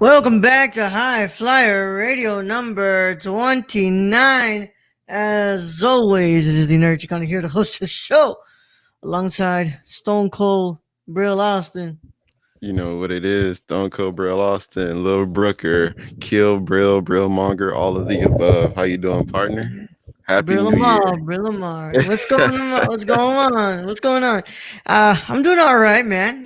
Welcome back to High Flyer Radio number 29. As always, it is the Nerd Chicana here to host the show alongside Stone Cold Brill Austin. You know what it is. Stone Cold Brill Austin, Lil Brooker, Kill Brill, Brill Monger, all of the above. How you doing, partner? Happy Brill New Year. Lamar, Brill Lamar. What's going on? What's going on? What's going on? I'm doing all right, man.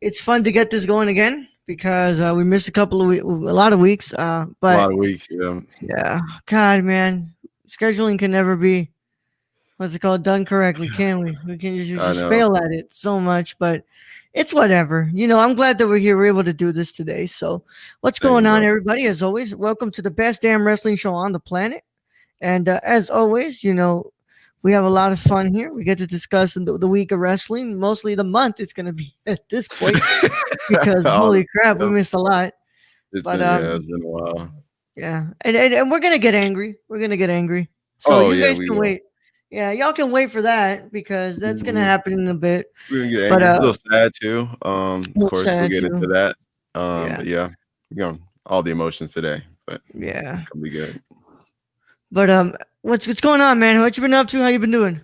It's fun to get this going again because we missed a lot of weeks. A But lot of weeks, yeah. yeah, God, man, scheduling can never be what's it called done correctly, can we? We can I just know. fail at it so much, but it's whatever. I'm glad that we're here. We're able to do this today. So, what's going Same, on, bro. everybody? As always, welcome to the best damn wrestling show on the planet. And as always, we have a lot of fun here. We get to discuss the week of wrestling, mostly the month. It's going to be at this point because Honestly, holy crap, we yeah. missed a lot. It's But been yeah, it's been a while. yeah, and we're gonna get angry. We're gonna get angry. So Oh you yeah, guys we can will. wait. Yeah, y'all can wait for that because that's gonna Mhm. happen in a bit. We're gonna get But angry. A little sad too. a Of little course, we'll sad get into too. that. Yeah, But yeah, we're going all the emotions today, but it's yeah. gonna be good. But what's going on, man? What you been up to? How you been doing?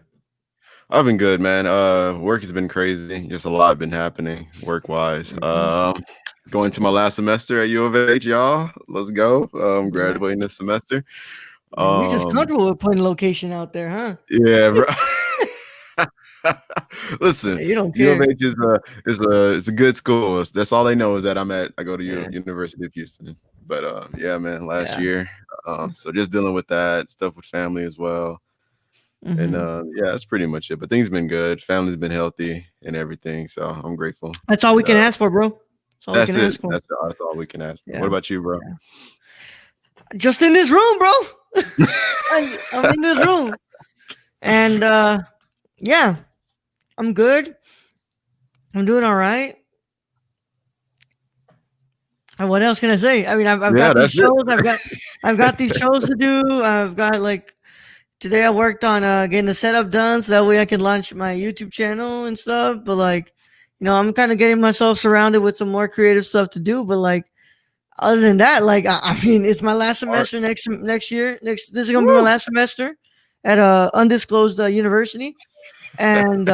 I've been good, man. Work has been crazy. Just a lot been happening work wise. Mhm. Going to my last semester at U of H, y'all. Let's go. Yeah, Graduating this semester. man. You just Um, comfortable with putting location out there, huh? yeah, bro. Listen, Yeah, you don't U of care. H is a good school. That's all they know is that I go to Yeah, University of Houston. But yeah, man, last yeah. year. So just dealing with that stuff with family as well. And hmm yeah, that's pretty much it. But things been good. Family's been healthy and everything. So I'm grateful. That's all we And can ask for, bro. That's all we can that's it. ask for. That's all we can ask for. What Yeah, about you, bro? yeah. Just in this room, bro. I'm in this room, and yeah, I'm good. I'm doing all right. And what else can I say? I mean, I've Yeah, got these that's it. shows. I've got these shows to do. I've got like today I worked on getting the setup done so that way I can launch my YouTube channel and stuff. But like, I'm kind of getting myself surrounded with some more creative stuff to do. But like, other than that, like, I mean, it's my last Art. semester next year. This is gonna be my Woo! last semester at a undisclosed university, and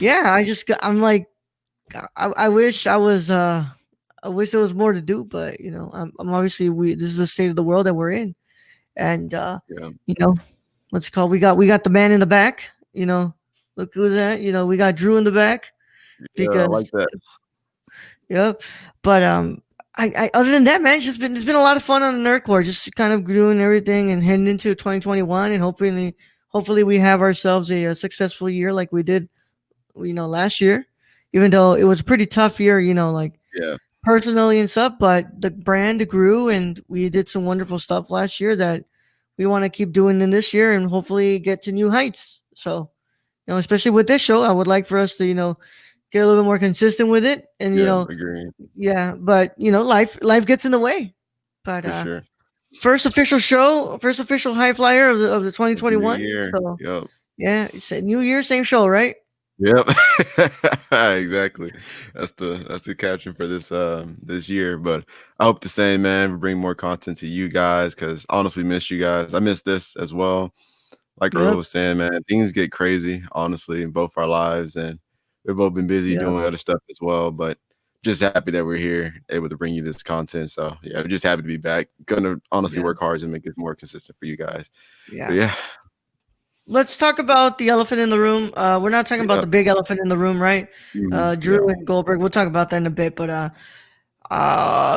yeah, I'm like, I wish I was. I wish there was more to do, but I'm obviously this is the state of the world that we're in, and Yeah. you know, what's it called? We got the man in the back. Look who's that. We got Drew in the back Yeah, I like because that. yep. But I other than that, man, it's been a lot of fun on the Nerdcore, just kind of doing everything and heading into 2021, and hopefully we have ourselves a successful year like we did, last year, even though it was a pretty tough year, like Yeah. personally and stuff, but the brand grew and we did some wonderful stuff last year that we want to keep doing in this year and hopefully get to new heights. So, especially with this show, I would like for us to, get a little bit more consistent with it. And, Yeah. Agree. yeah, but life gets in the way. But For sure. first official high flyer of the It's a new 2021. year. So Yep. yeah, it's a new year, same show, right? Yep. Exactly. That's the caption for this year. But I hope the same, man. We bring more content to you guys because honestly miss you guys. I miss this as well. Like Earl Yep. was saying, man, things get crazy, honestly, in both our lives, and we've both been busy Yep. doing other stuff as well. But just happy that we're here, able to bring you this content. So yeah, we're just happy to be back. Gonna honestly Yeah. work hard to make it more consistent for you guys. But Yeah. yeah, Let's talk about the elephant in the room. We're not talking about yeah, the big elephant in the room, right? yeah, Drew and Goldberg. We'll talk about that in a bit. But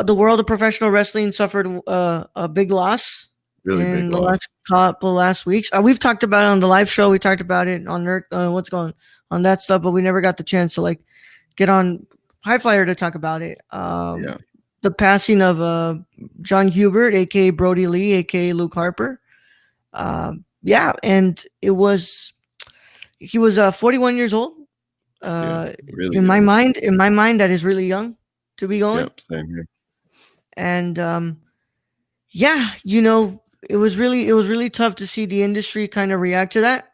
the world of professional wrestling suffered a big loss really big in the loss. last weeks. We've talked about it on the live show. We talked about it on Nerd. What's going on that stuff, but we never got the chance to like get on High Flyer to talk about it. Yeah, The passing of John Hubert, aka Brody Lee, aka Luke Harper. Yeah, and he was 41 years old. yeah, really In my young. mind, that is really young to be going. Yep, same here. And yeah, it was really tough to see the industry kind of react to that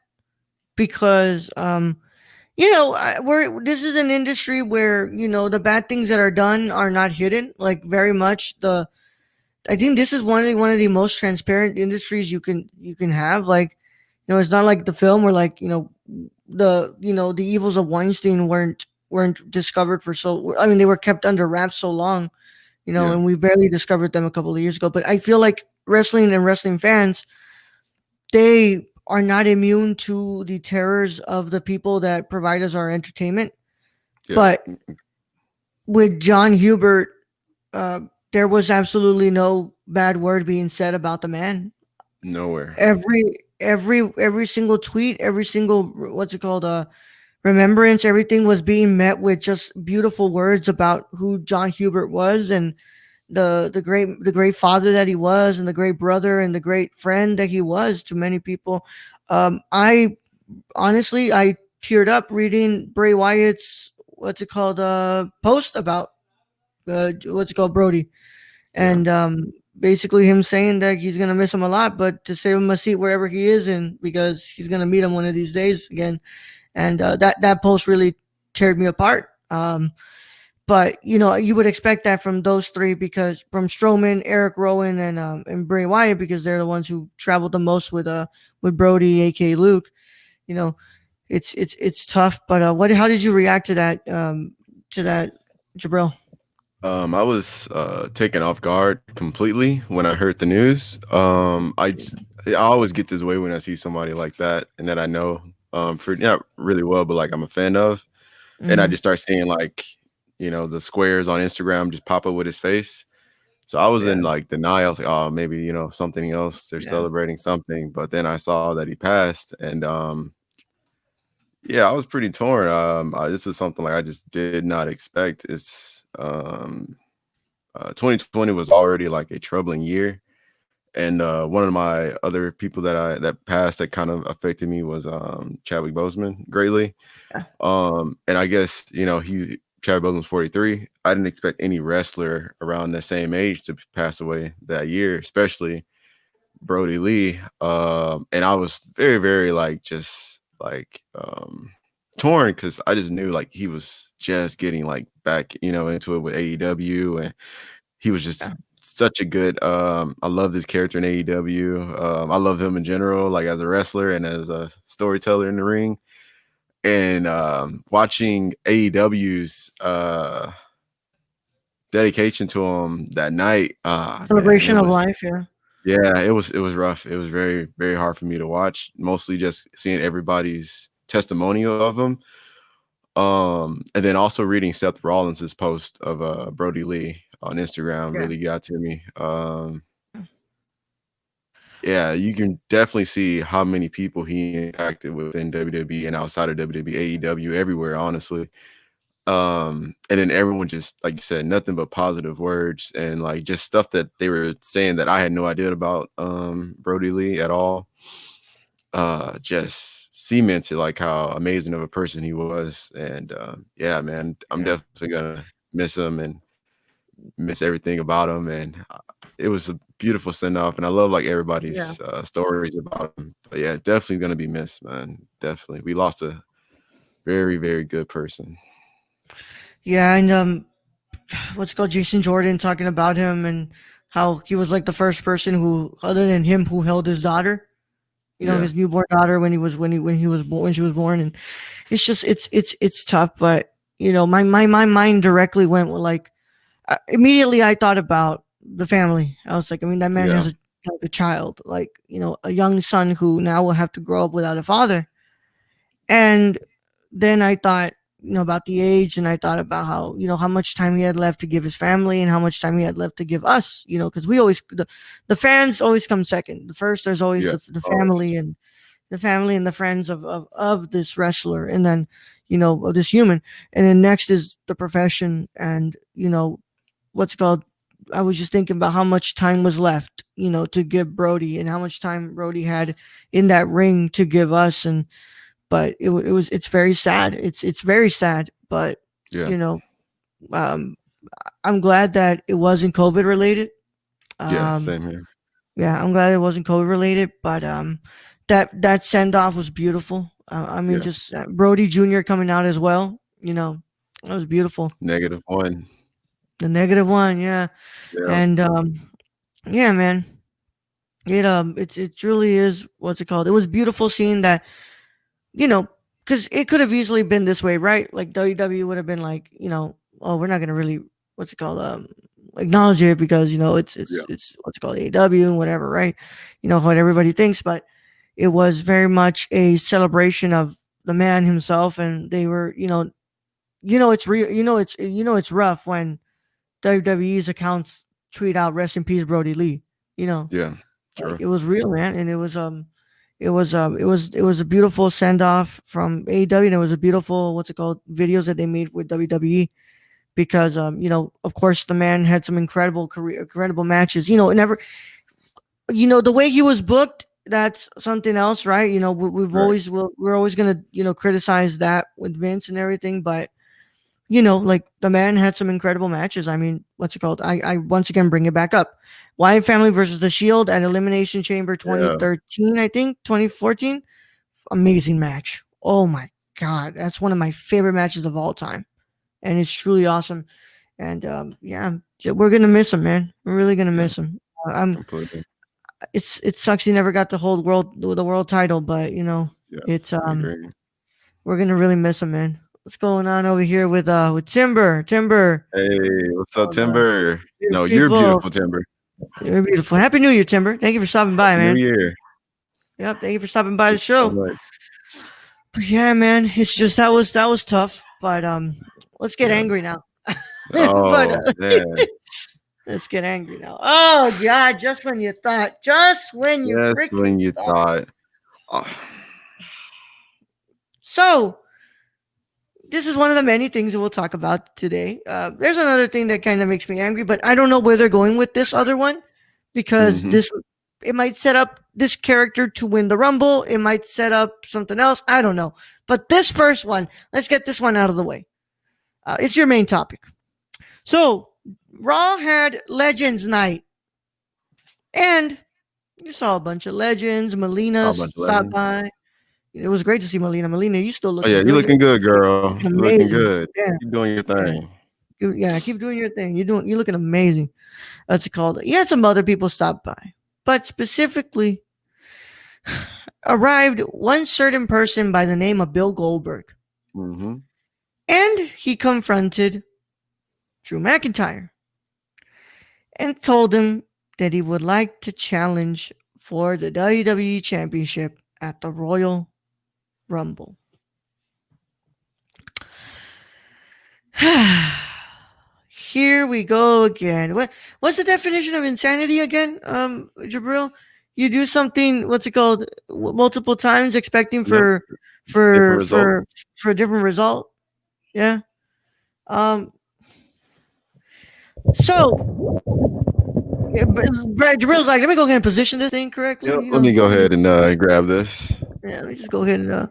because we're this is an industry where the bad things that are done are not hidden, like very much. The I think this is one of the most transparent industries you can have. Like, it's not like the film where, like, the evils of Weinstein weren't discovered for so. I mean, they were kept under wraps so long, Yeah, and we barely discovered them a couple of years ago. But I feel like wrestling and wrestling fans, they are not immune to the terrors of the people that provide us our entertainment. yeah, But with John Hubert, uh, there was absolutely no bad word being said about the man. nowhere. Every single tweet, every single, what's it called, remembrance, everything was being met with just beautiful words about who John Hubert was, and the great father that he was, and the great brother, and the great friend that he was to many people. I honestly, I teared up reading Bray Wyatt's, what's it called, post about, what's it called, Brody, Yeah, and basically him saying that he's gonna miss him a lot, but to save him a seat wherever he is, and because he's gonna meet him one of these days again. And that post really teared me apart. But you would expect that from those three, because from Strowman, Eric Rowan, and Bray Wyatt, because they're the ones who traveled the most with Brody, aka Luke. You know, it's tough. But what how did you react to that, Jabril? I was taken off guard completely when I heard the news. I always get this way when I see somebody like that and that I know pretty not really well, but like I'm a fan of, and I Mm-hmm. just start seeing like the squares on Instagram just pop up with his face. So I was Yeah, in like denial. I was like, oh, maybe something else. They're yeah, celebrating something, but then I saw that he passed, and yeah, I was pretty torn. This is something like I just did not expect. 2020 was already like a troubling year, and one of my other people that passed that kind of affected me was Chadwick Boseman greatly. yeah. And I guess he Chadwick Boseman's 43. I didn't expect any wrestler around the same age to pass away that year, especially Brody Lee. And I was very, very like just like torn because I just knew like he was just getting like back into it with AEW, and he was just Yeah. such a good I love this character in AEW. I love him in general, like as a wrestler and as a storyteller in the ring. And watching AEW's dedication to him that night, man, Celebration of life. Yeah, it was rough. It was very, very hard for me to watch, mostly just seeing everybody's testimonial of him. And then also reading Seth Rollins's post of Brody Lee on Instagram yeah, really got to me. Yeah, you can definitely see how many people he impacted within WWE and outside of WWE, AEW, everywhere, honestly. And then everyone just, like you said, nothing but positive words and like just stuff that they were saying that I had no idea about Brody Lee at all. Just cemented like how amazing of a person he was. And yeah, man, I'm yeah, definitely gonna miss him and miss everything about him. And it was a beautiful send off, and I love like yeah. everybody's stories about him. But yeah, it's definitely gonna be missed, man. Definitely, we lost a very, very good person. Yeah, and what's it called, Jason Jordan, talking about him and how he was like the first person who, other than him, who held his daughter, Yeah, his newborn daughter, when she was born. And it's just it's tough. But my mind directly went with, like, immediately I thought about the family. I was like, I mean, that man yeah, has a child, like, a young son who now will have to grow up without a father. And then I thought, about the age, and I thought about how much time he had left to give his family, and how much time he had left to give us, because we always, the fans always come second. The first, there's always yeah. the Always. family, and the friends of this wrestler, and then, of this human. And then next is the profession. And, what's it called, I was just thinking about how much time was left, to give Brody, and how much time Brody had in that ring to give us. And but it's very sad. It's very sad. But Yeah, you know, um, I'm glad that it wasn't COVID related. yeah. Um, Same here. yeah, I'm glad it wasn't COVID related. But that send off was beautiful. I mean, Yeah. just Brody Jr. coming out as well. That was beautiful. -1. The negative one, yeah, Yeah. and yeah, man, it really is. What's it called? It was beautiful seeing that. You know, because it could have easily been this way, right? Like WWE would have been like, oh, we're not gonna really, what's it called, acknowledge it because it's Yeah. what's it called, AEW and whatever, right? What everybody thinks, but it was very much a celebration of the man himself, and they were, it's real, it's rough when WWE's accounts tweet out "Rest in peace, Brody Lee," you know, Yeah. like Sure. it was real, man, and it was a beautiful send off from AEW, and it was a beautiful what's it called videos that they made with WWE because of course the man had some incredible matches. The way he was booked, that's something else, right? Right. We're always gonna criticize that with Vince and everything, but like the man had some incredible matches. I mean, what's it called? I once again bring it back up. Wyatt family versus the Shield at Elimination Chamber Yeah. 2013, I think 2014. Amazing match. Oh my god, that's one of my favorite matches of all time, and it's truly awesome. And yeah, we're gonna miss him, man. We're really gonna Yeah. miss him. I'm. Completely. It sucks he never got to hold the world title, but Yeah. it's I agree. we're gonna really miss him, man. What's going on over here with Timber? Timber, Hey, what's up, oh, Timber? you're No, you're beautiful. beautiful, Timber. You're beautiful. Happy New Year, Timber. Thank you for stopping by, Happy New man. Year. Yep, thank you for stopping by the Thank you so show. much. But yeah, man, it's just that was tough. But let's get Yeah. angry now. but Oh man. let's get angry now. Oh God, just when you Yes, freaking when you thought. thought. Oh, So this is one of the many things that we'll talk about today. There's another thing that kind of makes me angry, but I don't know where they're going with this other one because mhm. it might set up this character to win the Rumble. It might set up something else. I don't know. But this first one, let's get this one out of the way. It's your main topic. So Raw had Legends Night, and you saw a bunch of legends. Saw Melina a bunch of stopped legends. by. It was great to see Melina. Melina, you still Oh looking yeah, you good. looking good, girl. Looking You looking amazing. good. Yeah, Keep doing your yeah. thing. Yeah, keep doing your thing. You're looking amazing. That's called. You had some other people stop by, but specifically arrived one certain person by the name of Bill Goldberg, Mm-hmm. and he confronted Drew McIntyre and told him that he would like to challenge for the WWE Championship at the Royal Rumble. Here we go again. What's the definition of insanity again, Jabril? You do something. What's it called? Multiple times, expecting Yep. for Different for result. for for a different result. Yeah. Um. So Jabril's like, let me go ahead and position this thing correctly. Yep. Let me go ahead and grab this. Yeah, let me just go ahead and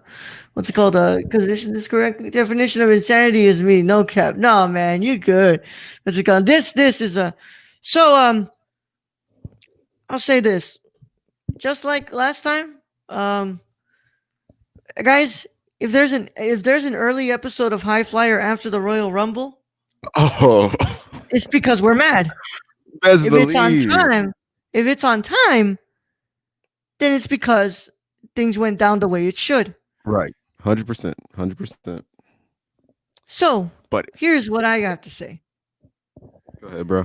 what's it called? Position this correctly. Definition of insanity is me. No cap. No man, you good. What's it called? This is a. So I'll say this. Just like last time, guys, if there's an early episode of High Flyer after the Royal Rumble, Oh, it's because we're mad. best If it's on believe. time, if it's on time, then it's because things went down the way it should. Right. 100%. 100%. So But here's what I got to say. go ahead, bro.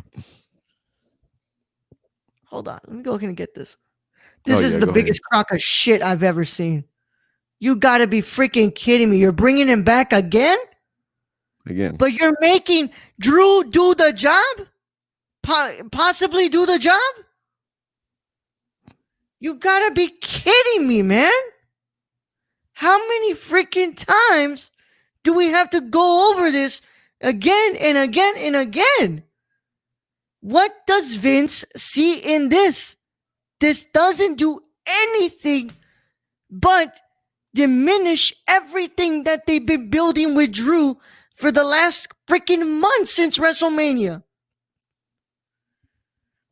Hold on, let me go ahead and get this. Oh This is yeah, the go ahead. biggest crock of shit I've ever seen. You gotta be freaking kidding me. You're bringing him back again? Again. But you're making Drew do the job? Possibly do the job? You gotta be kidding me, man. How many freaking times do we have to go over this again and again and again? What does Vince see in this? This doesn't do anything but diminish everything that they've been building with Drew for the last freaking month since WrestleMania.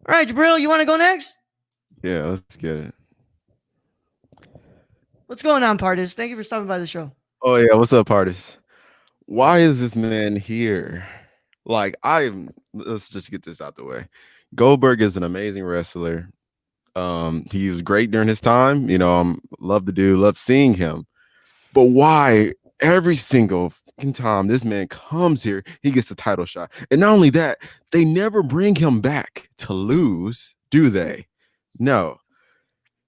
All right, Jabril, you want to go next? Yeah, let's get it. What's going on, Partis? Thank you for stopping by the show. Oh yeah, what's up, artists? Why is this man here? Like, let's just get this out the way. Goldberg is an amazing wrestler. He was great during his time. Love the dude, love seeing him. But why every single fucking time this man comes here, he gets the title shot? And not only that, they never bring him back to lose, do they? No.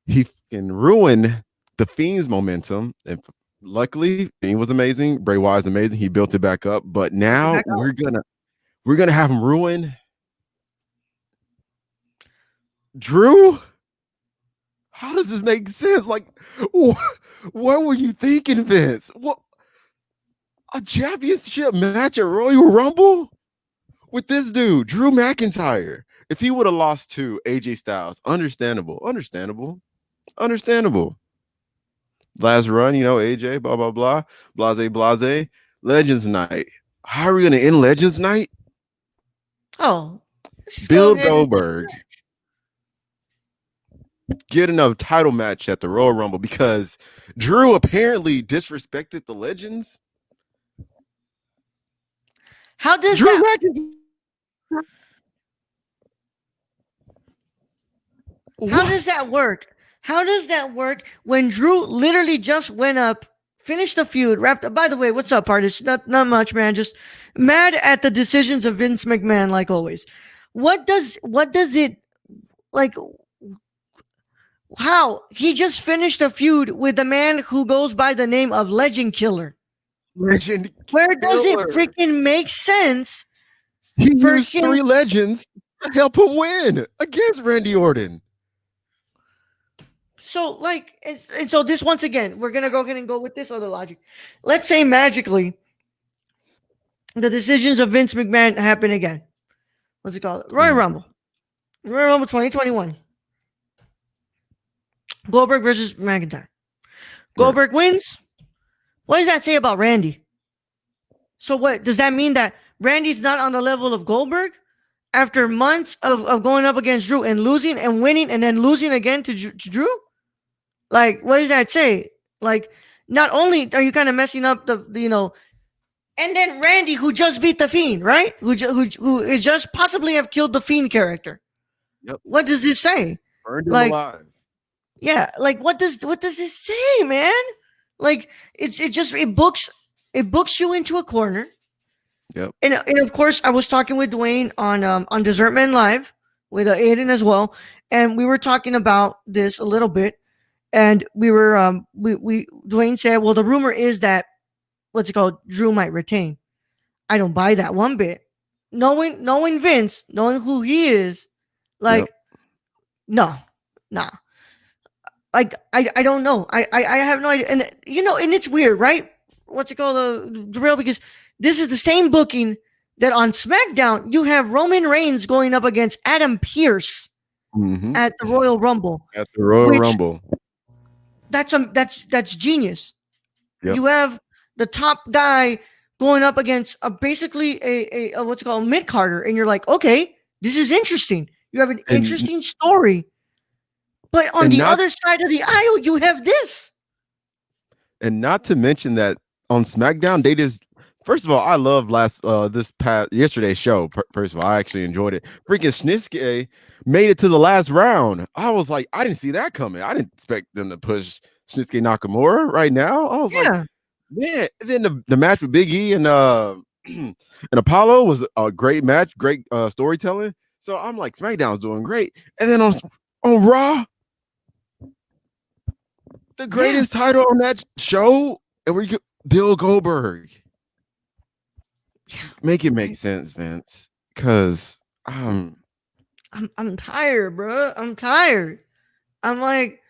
He can ruin the Fiend's momentum. And luckily, Fiend was amazing. Bray Wyatt is amazing. He built it back up. But now we're gonna have him ruin Drew. How does this make sense? Like, what were you thinking, Vince? What, a championship match at Royal Rumble with this dude, Drew McIntyre? If he would have lost to AJ Styles, understandable. Last run, AJ, blah, blah, blah, blase. Legends Night. How are we going to end Legends Night? Oh, Bill Goldberg getting a title match at the Royal Rumble because Drew apparently disrespected the Legends. How does Drew that? How does that work? How does that work when Drew literally just went up, finished the feud, wrapped up? By the way, what's up, artist? Not much, man. Just mad at the decisions of Vince McMahon, like always. What does it like? How he just finished a feud with a man who goes by the name of Legend Killer? Where does it freaking make sense? He used 3 legends to help him win against Randy Orton. So, and so this, once again, we're gonna go ahead and go with this other logic. Let's say magically the decisions of Vince McMahon happen again. What's it called? Royal Rumble 2021. Goldberg versus McIntyre. Goldberg wins. What does that say about Randy? So what does that mean, that Randy's not on the level of Goldberg after months of going up against Drew and losing and winning and then losing again to Drew? Like, what does that say? Like, not only are you kind of messing up the and then Randy, who just beat the Fiend, right? Who is just possibly have killed the Fiend character. Yep. What does this say? Burned him alive. Yeah, like what does this say, man? Like it books you into a corner. Yep. And of course, I was talking with Dwayne on Desert Men Live with Ayden as well, and we were talking about this a little bit, and we were Dwayne said, well, the rumor is that Drew might retain. I don't buy that one bit. Knowing Vince, knowing who he is, no, nah. Like I don't know. I have no idea. And and it's weird, right? What's it called? Because this is the same booking that on SmackDown you have Roman Reigns going up against Adam Pearce at the Royal Rumble. At the Royal Rumble. That's genius. Yep. You have the top guy going up against basically a what's it called, mid-carder, and you're like, okay, this is interesting. You have an interesting story. But on the other side of the aisle, you have this. And not to mention that on SmackDown, they just, first of all, I love yesterday's show. First of all, I actually enjoyed it. Freaking Shinsuke made it to the last round. I was like, I didn't see that coming. I didn't expect them to push Shinsuke Nakamura right now. I was like, man. And then the match with Big E and and Apollo was a great match, great storytelling. So I'm like, SmackDown's doing great. And then on Raw, the greatest title on that show, and we get Bill Goldberg. Make it make sense, Vince. Because I'm tired, bro. I'm tired. I'm like,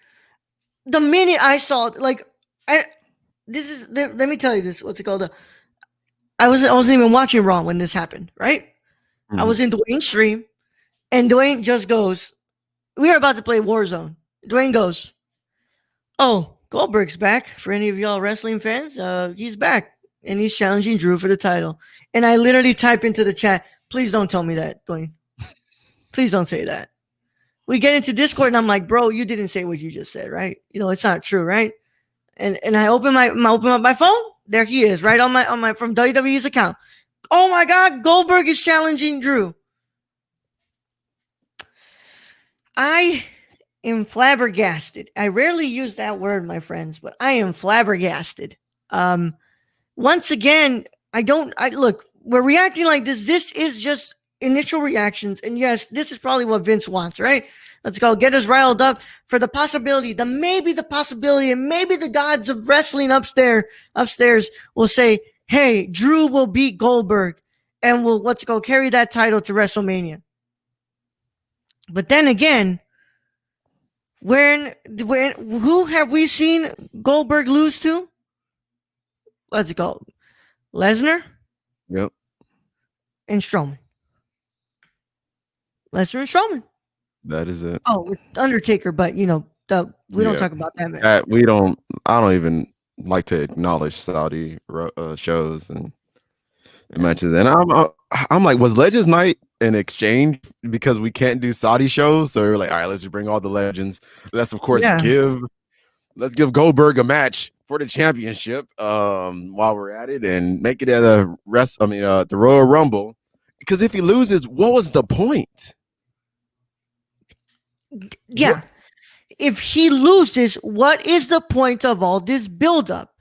the minute I saw let me tell you this. What's it called? I wasn't even watching Raw when this happened, right? I was in Dwayne's stream, and Dwayne just goes, we were about to play Warzone. Dwayne goes, oh, Goldberg's back. For any of y'all wrestling fans, he's back, and he's challenging Drew for the title. And I literally type into the chat, please don't tell me that, Dwayne. Please don't say that. We get into Discord, and I'm like, bro, you didn't say what you just said, right? It's not true, right? and I open up my phone. There he is, right on my from WWE's account. Oh my God, Goldberg is challenging Drew. I am flabbergasted. I rarely use that word, my friends, but I am flabbergasted. Um, Once again, I look, we're reacting like this. This is just initial reactions. And yes, this is probably what Vince wants, right? Let's go get us riled up for the possibility, the possibility, and maybe the gods of wrestling upstairs will say, hey, Drew will beat Goldberg and will, let's go carry that title to WrestleMania. But then again, when who have we seen Goldberg lose to? Let's go. Lesnar Yep. and Strowman. Lesnar and Strowman. That is it. Oh, with Undertaker, but we don't Yeah. talk about that match. I don't even like to acknowledge Saudi shows and the matches. And I'm like, was Legends Night an exchange because we can't do Saudi shows? So we're like, all right, let's just bring all the legends. Let's of course Yeah. let's give Goldberg a match for the championship while we're at it and make it at the Royal Rumble. Because if he loses, what was the point? Yeah. If he loses, what is the point of all this buildup?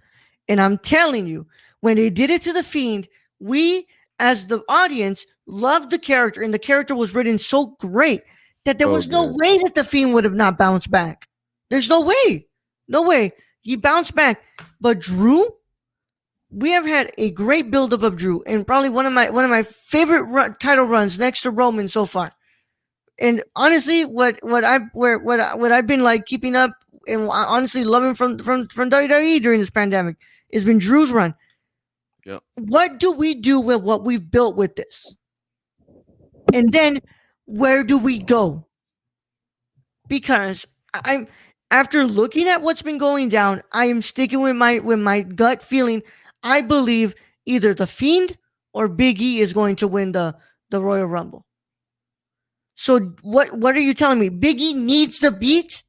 And I'm telling you, when they did it to the Fiend, we as the audience loved the character, and the character was written so great that there was no way that the Fiend would have not bounced back. There's no way. No way. He bounced back. But Drew, we have had a great buildup of Drew, and probably one of my favorite title runs next to Roman so far. And honestly, what I've been like keeping up and honestly loving from WWE during this pandemic has been Drew's run. Yep. What do we do with what we've built with this? And then where do we go? Because I'm after looking at what's been going down, I am sticking with my gut feeling. I believe either the Fiend or Big E is going to win the Royal Rumble. So what are you telling me? Big E needs to beat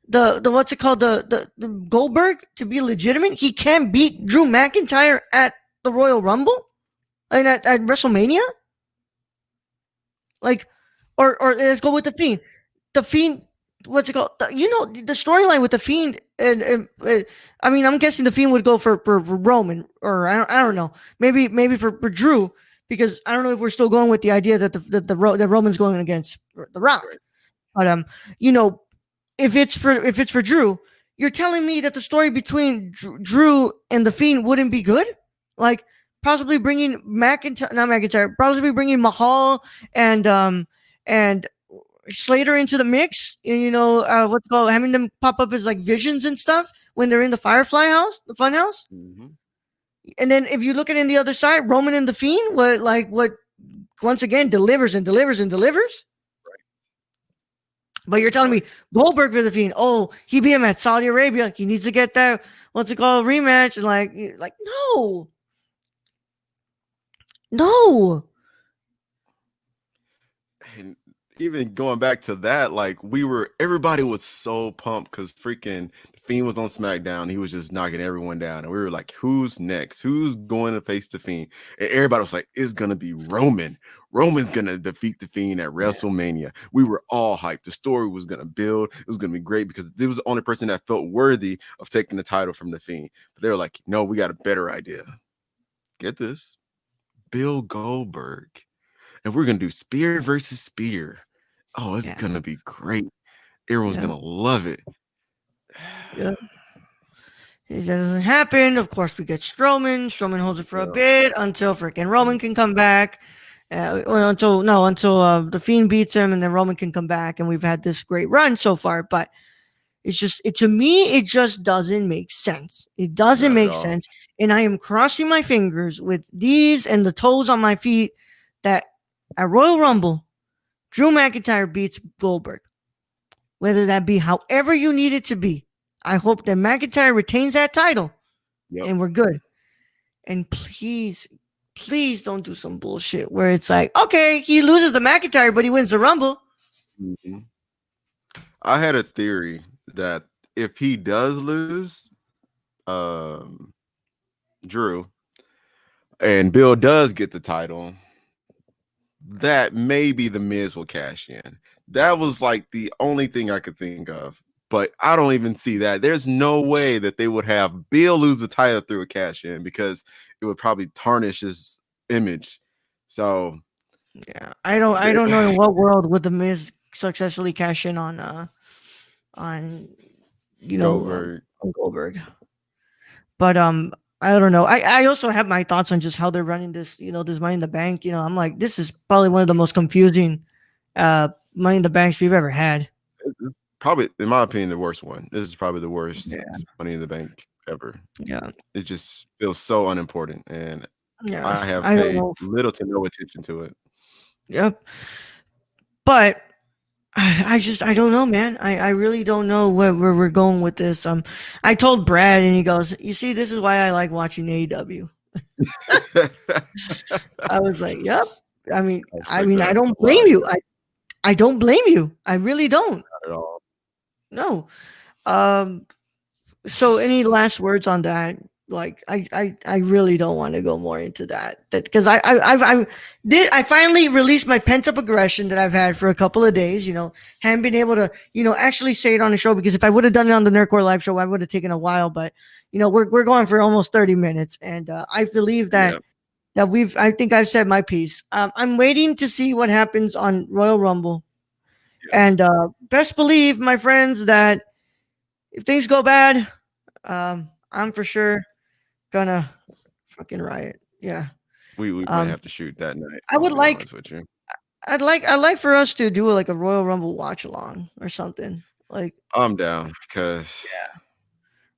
the what's it called, the Goldberg to be legitimate? He can't beat Drew McIntyre at the Royal Rumble and at WrestleMania? Like, or let's go with the Fiend. The Fiend, what's it called? The storyline with the Fiend, and I mean, I'm guessing the Fiend would go for Roman, or I don't know, maybe for Drew, because I don't know if we're still going with the idea that that Roman's going against The Rock. But if it's for Drew, you're telling me that the story between Drew and the Fiend wouldn't be good? Like possibly bringing possibly bringing Mahal and Slater into the mix, and what's called having them pop up as like visions and stuff when they're in the Firefly house, the Fun House. Mm-hmm. And then if you look at it on the other side, Roman and the Fiend, what once again delivers and delivers and delivers. Right. But you're telling me Goldberg for the Fiend, oh, he beat him at Saudi Arabia. He needs to get that, what's it called, rematch. And like no. And even going back to that, like everybody was so pumped because freaking Fiend was on SmackDown. He was just knocking everyone down. And we were like, who's next? Who's going to face the Fiend? And everybody was like, it's going to be Roman. Roman's going to defeat the Fiend at WrestleMania. We were all hyped. The story was going to build. It was going to be great because it was the only person that felt worthy of taking the title from the Fiend. But they were like, no, we got a better idea. Get this. Bill Goldberg. And we're going to do spear versus spear. Oh, it's going to be great. Everyone's going to love it. Yeah. It doesn't happen. Of course, we get Strowman. Strowman holds it for a bit until freaking Roman can come back. Until the Fiend beats him, and then Roman can come back. And we've had this great run so far. But to me, it just doesn't make sense. It doesn't make sense. And I am crossing my fingers with these and the toes on my feet that at Royal Rumble, Drew McIntyre beats Goldberg. Whether that be however you need it to be. I hope that McIntyre retains that title. Yep. And we're good. And please don't do some bullshit where it's like, okay, he loses the McIntyre, but he wins the Rumble. Mm-hmm. I had a theory that if he does lose, um, Drew, and Bill does get the title, that maybe the Miz will cash in. That was like the only thing I could think of. But I don't even see that. There's no way that they would have Bill lose the title through a cash in because it would probably tarnish his image. So Yeah, I don't know in what world would the Miz successfully cash in on you know Goldberg. on Goldberg. But I don't know. I also have my thoughts on just how they're running this. This Money in the Bank. I'm like, this is probably one of the most confusing Money in the Banks we've ever had. It's probably, in my opinion, the worst one. This is probably the worst Yeah, Money in the Bank ever. yeah, It just feels so unimportant, and yeah. I have I don't paid know. little to no attention to it. Yep. But I don't know, man. I really don't know where we're going with this. I told Brad, and he goes, "You see, this is why I like watching AEW." I was like, "Yep." I mean, I I respect mean, I that don't a lot. blame you. I don't blame you. I really don't. Not at all. No. Um. So, any last words on that? Like, I really don't want to go more into that. That because I finally released my pent up aggression that I've had for a couple of days. Haven't been able to actually say it on the show because if I would have done it on the Nerdcore live show, I would have taken a while. But we're going for almost 30 minutes, and I believe Yeah, that I think I've said my piece. I'm waiting to see what happens on Royal Rumble, yeah. and best believe, my friends, that if things go bad, I'm for sure gonna fucking riot. Yeah. We might Um, have to shoot that night. I I'll would be like, honest with you. I'd like for us to do like a Royal Rumble watch along or something. Like, I'm down because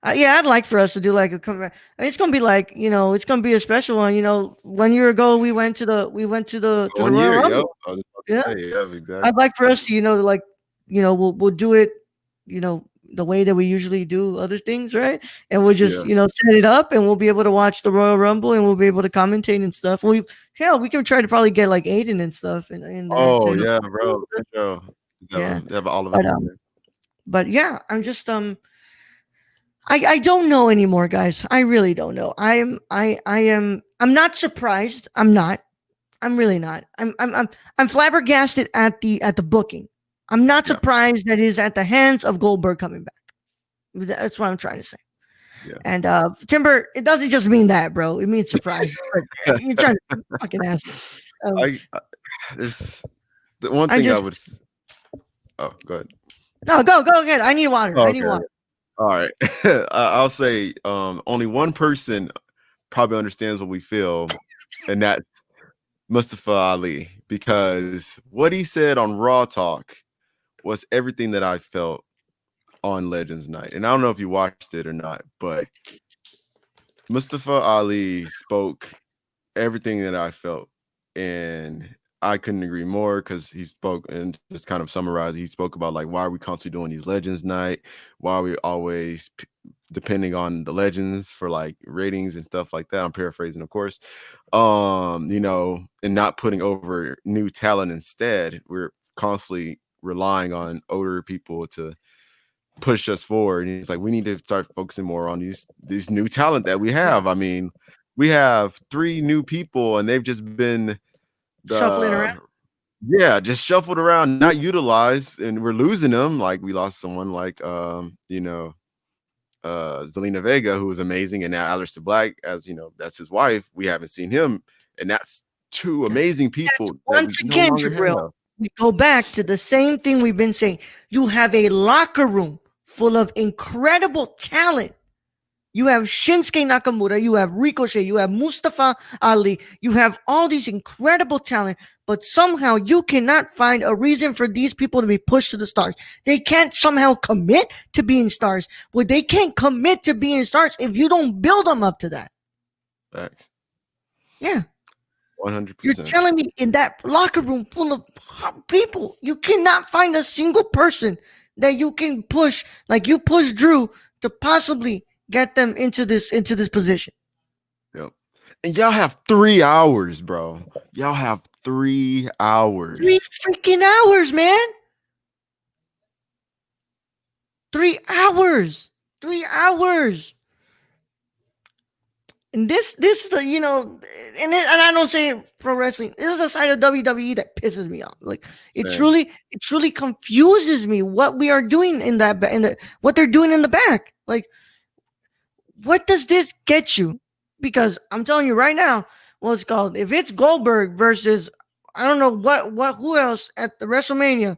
yeah, I'd like for us to do like it's gonna be like it's gonna be a special one. 1 year ago we went to the 1 Royal year, yep. Rumble. I was about Yeah, to say, yeah, I'd exactly. like for us to like we'll do it the way that we usually do other things, right? And we'll just Yeah. set it up, and we'll be able to watch the Royal Rumble, and we'll be able to commentate and stuff. We can try to probably get like Aiden and stuff in there Oh, to help. yeah, bro, for sure. Yeah, Have all of us but in there. yeah, I'm just I don't know anymore, guys. I really don't know. I'm not surprised. I'm not. I'm really not. I'm flabbergasted at the booking. I'm not Yeah, surprised that it is at the hands of Goldberg coming back. That's what I'm trying to say. yeah. And Timber, it doesn't just mean that, bro. It means surprise. But you're trying to fucking asshole. Um, I there's the one I thing I just would oh, go ahead. no go ahead. I need water. Oh, I need okay, water. okay. Alright. I'll say, only one person probably understands what we feel, and that's Mustafa Ali, because what he said on Raw Talk was everything that I felt on Legends Night. And I don't know if you watched it or not, but Mustafa Ali spoke everything that I felt. And I couldn't agree more because he spoke, and just kind of summarize, he spoke about like, why are we constantly doing these Legends Night? Why are we always depending on the legends for like ratings and stuff like that? I'm paraphrasing, of course. And not putting over new talent instead. We're constantly relying on older people to push us forward. And he's like, we need to start focusing more on these new talent that we Yeah, have. I mean, we have 3 new people, and they've just been shuffling around. just shuffled around, not utilized, and we're losing them. Like we lost someone like Zelina Vega, who was amazing, and now Aleister Black, as you know, that's his wife. We haven't seen him, and that's 2 Yeah. amazing That's people that we once no again, longer Jabril. have. We go back to the same thing we've been saying. You have a locker room full of incredible talent. You have Shinsuke Nakamura, you have Ricochet, you have Mustafa Ali, you have all these incredible talent, but somehow you cannot find a reason for these people to be pushed to the stars. They can't somehow commit to being stars. Well, they can't commit to being stars if you don't build them up to that. Facts. Yeah. You're 100%. telling me in that locker room full of hot people, you cannot find a single person that you can push like you push Drew to possibly get them into this position. Yep. And y'all have 3 hours, bro. Y'all have 3 3 hours. freaking hours, man. 3 hours. 3 hours. And this is the and I don't say pro wrestling. This is the side of WWE that pisses me off. Like Same. it truly confuses me what we are doing in what they're doing in the back. Like, what does this get you? Because I'm telling you right now, what's called, if it's Goldberg versus I don't know what who else at the WrestleMania,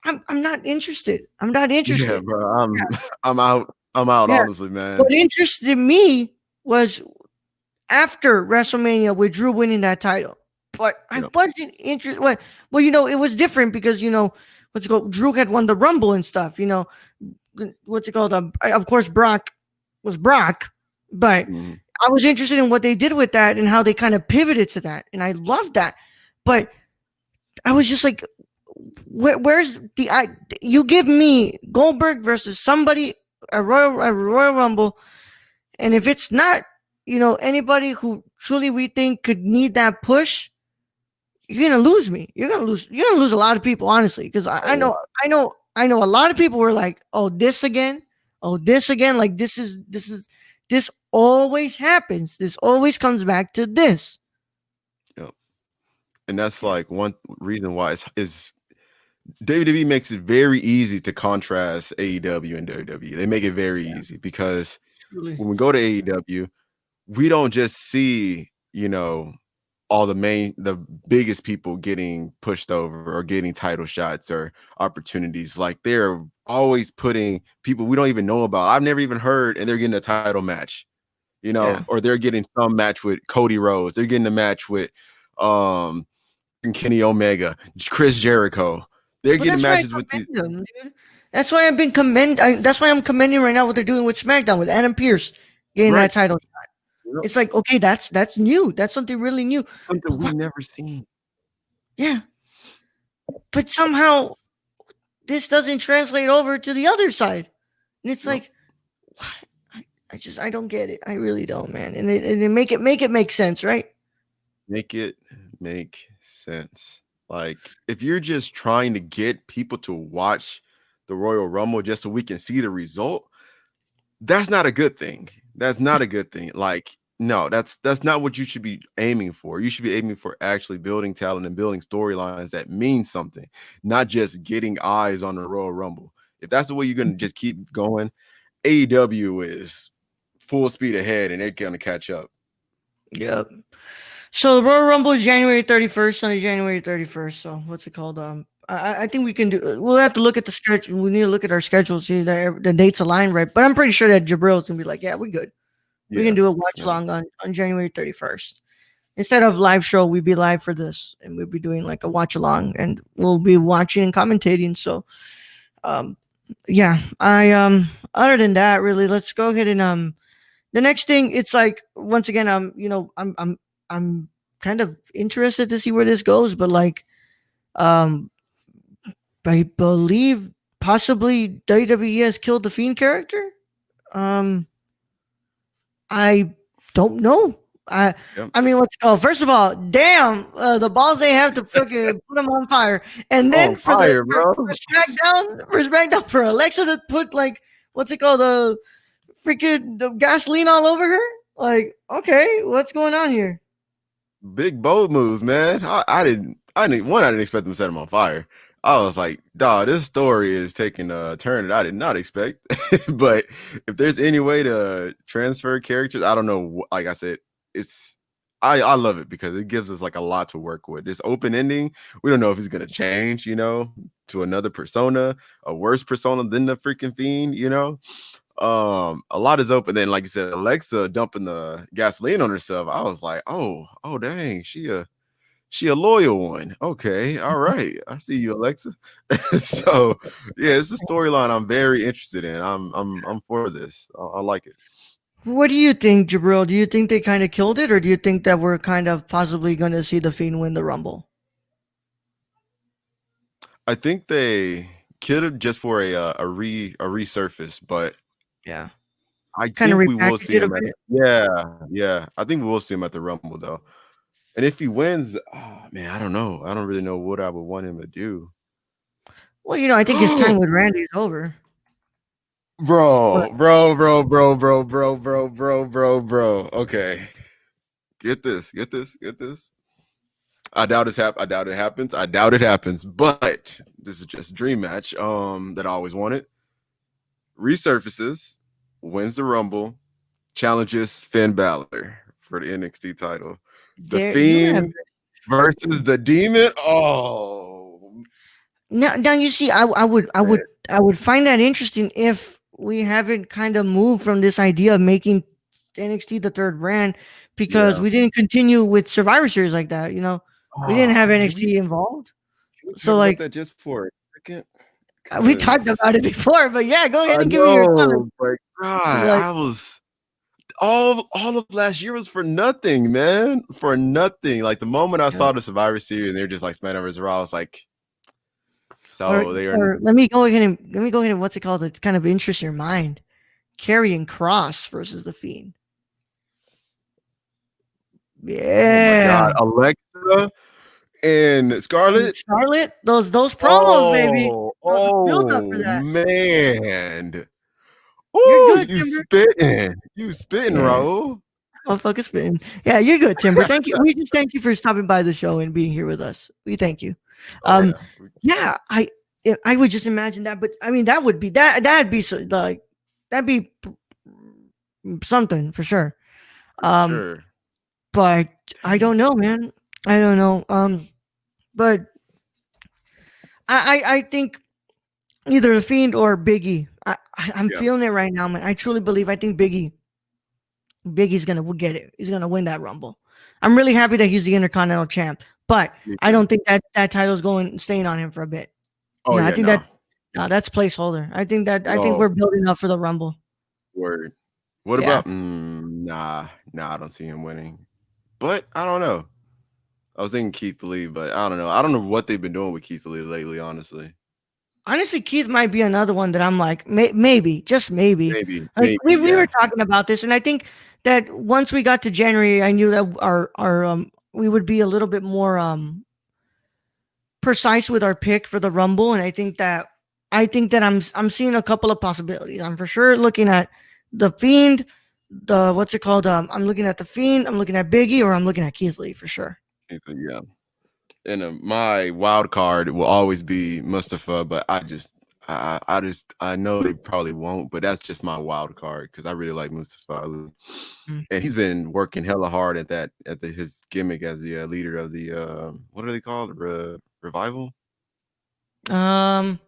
I'm not interested. I'm not Yeah, interested. bro. I'm out. I'm out. Yeah. Honestly, man. What interested me was after WrestleMania with Drew winning that title. But I Yep. wasn't interested. Well, it was different because what's it called? Drew had won the Rumble and stuff. What's it called? Of course, Brock was Brock, but Mhm. I was interested in what they did with that and how they kind of pivoted to that, and I loved that. But I was just like, where's the you give me Goldberg versus somebody a Royal Rumble, and if it's not anybody who truly we think could need that push, you're gonna lose me. You're gonna lose a lot of people, honestly, because I Oh, know I know a lot of people were like, oh, this again, like this always happens. This always comes back to this. yep. And that's Yeah, like one reason why is WWE makes it very easy to contrast AEW and WWE. They make it very yeah, easy because truly. when we go to AEW, we don't just see, all the biggest people getting pushed over or getting title shots or opportunities. Like they're always putting people we don't even know about. I've never even heard, and they're getting a title match, Yeah, or they're getting some match with Cody Rhodes. They're getting a match with um Kenny Omega, Chris Jericho. They're but getting that's why I matches with these commend them, dude. That's why I've been That's why I'm commending right now what they're doing with SmackDown with Adam Pierce getting right. that title. You know, It's like, okay, that's new. That's something really new. something But we what? never seen. Yeah, but somehow this doesn't translate over to the other side, and it's Yep. like, what? I don't get it. I really don't, man. And make it make sense, right? Make it make sense. Like, if you're just trying to get people to watch the Royal Rumble just so we can see the result, that's not a good thing. That's not a good thing. Like, no, that's not what you should be aiming for. You should be aiming for actually building talent and building storylines that mean something, not just getting eyes on the Royal Rumble. If that's the way you're going to just keep going, AEW is full speed ahead and they're going to catch up. Yep. So the Royal Rumble is January 31st, Sunday, January 31st. So what's it called? I think we can do. We'll have to look at the schedule. We need to look at our schedule, see that the dates align right. But I'm pretty sure that Jabril's gonna be like, yeah, we're good. We can Yeah. do a watch Yeah. along on January 31st. Instead of live show, we'd be live for this, and we'll be doing like a watch along, and we'll be watching and commentating. So, um, yeah, other than that, really, let's go ahead and the next thing, it's like once again, I'm kind of interested to see where this goes, but like, um, I believe possibly WWE has killed the Fiend character. Um, I don't know. I Yep. I mean, what's it called? First of all, damn, the balls they have to fucking put them on fire, and then On fire, bro. For SmackDown, for Alexa to put like what's it called, the freaking the gasoline all over her. Like, okay, what's going on here? Big bold moves, man. I didn't expect them to set him on fire. I was like, dog, this story is taking a turn that I did not expect. But if there's any way to transfer characters, I don't know. Like I said, it's I love it because it gives us like a lot to work with. This open ending, we don't know if he's gonna change, to another persona, a worse persona than the freaking fiend, a lot is open. Then, like you said, Alexa dumping the gasoline on herself. I was like, oh, dang, she a loyal one. Okay, all right, I see you, Alexa. So, yeah, it's a storyline I'm very interested in. I'm for this. I like it. What do you think, Jabril? Do you think they kind of killed it, or do you think that we're kind of possibly going to see the Fiend win the Rumble? I think they killed it just for a resurface, but Yeah, I kind of think we will repackage see it a him at bit. yeah. I think we will see him at the Rumble though. And if he wins, oh, man, I don't know. I don't really know what I would want him to do. Well, I think his time with Randy is over. But Bro. Okay. Get this. Get this. Get this. I doubt it's I doubt it happens. I doubt it happens. But this is just a dream match. That I always wanted. Resurfaces, wins the Rumble, challenges Finn Balor for the NXT title. The There you have Fiend versus the Demon. Oh, now. You see, man. I would find that interesting if we haven't kind of moved from this idea of making NXT the third brand because Yeah. we didn't continue with Survivor Series like that. We didn't have Can we NXT involved. So talk about like that just for a second? we talked Because about it before, but yeah, go ahead I and give me your comment. know, but God, 'Cause, like, I was all of last year was for nothing, man. For nothing. Like the moment I yeah. saw the Survivor Series and they're just like SmackDown versus Raw, I was like, or so they are or let me go ahead and what's it called? It's kind of interest your mind. Karrion Cross versus the Fiend. oh my Yeah. God, Alexa and And Scarlett. Scarlett, those promos, baby. The build up for Oh that. man. You're Oh, good, you Timber. spitting. You spitting, Yeah. Raul. Motherfucker spitting. Yeah, you're good, Timber. Thank you. We just thank you for stopping by the show and being here with us. We thank you. Oh Um, yeah. yeah, I would just imagine that, but I mean that would be that'd be like that'd be something for sure. For Um, sure. but I Dang. don't know, man. I don't know. But I think either the Fiend or Biggie. I'm Yeah. feeling it right now, man. I truly believe. I think Biggie's gonna get it. He's gonna win that Rumble. I'm really happy that he's the Intercontinental Champ, but Me I too. don't think that title's staying on him for a bit. Oh I yeah, think no. that no, that's placeholder. I think Oh, we're building up for the Rumble. word. What Yeah, about nah, I don't see him winning. But I don't know. I was thinking Keith Lee, but I don't know. I don't know what they've been doing with Keith Lee lately, honestly. honestly, Keith might be another one that I'm like maybe, just maybe. Like Maybe, we were yeah. talking about this, and I think that once we got to January, I knew that our we would be a little bit more precise with our pick for the Rumble, and I think that I'm seeing a couple of possibilities. I'm for sure looking at the Fiend, the what's it called? I'm looking at the Fiend. I'm looking at Biggie, or I'm looking at Keith Lee for sure. Yeah. And my wild card will always be Mustafa, but I know they probably won't, but that's just my wild card because I really like Mustafa Ali. Mm. And he's been working hella hard at that his gimmick as the leader of the what are they called, revival? Um,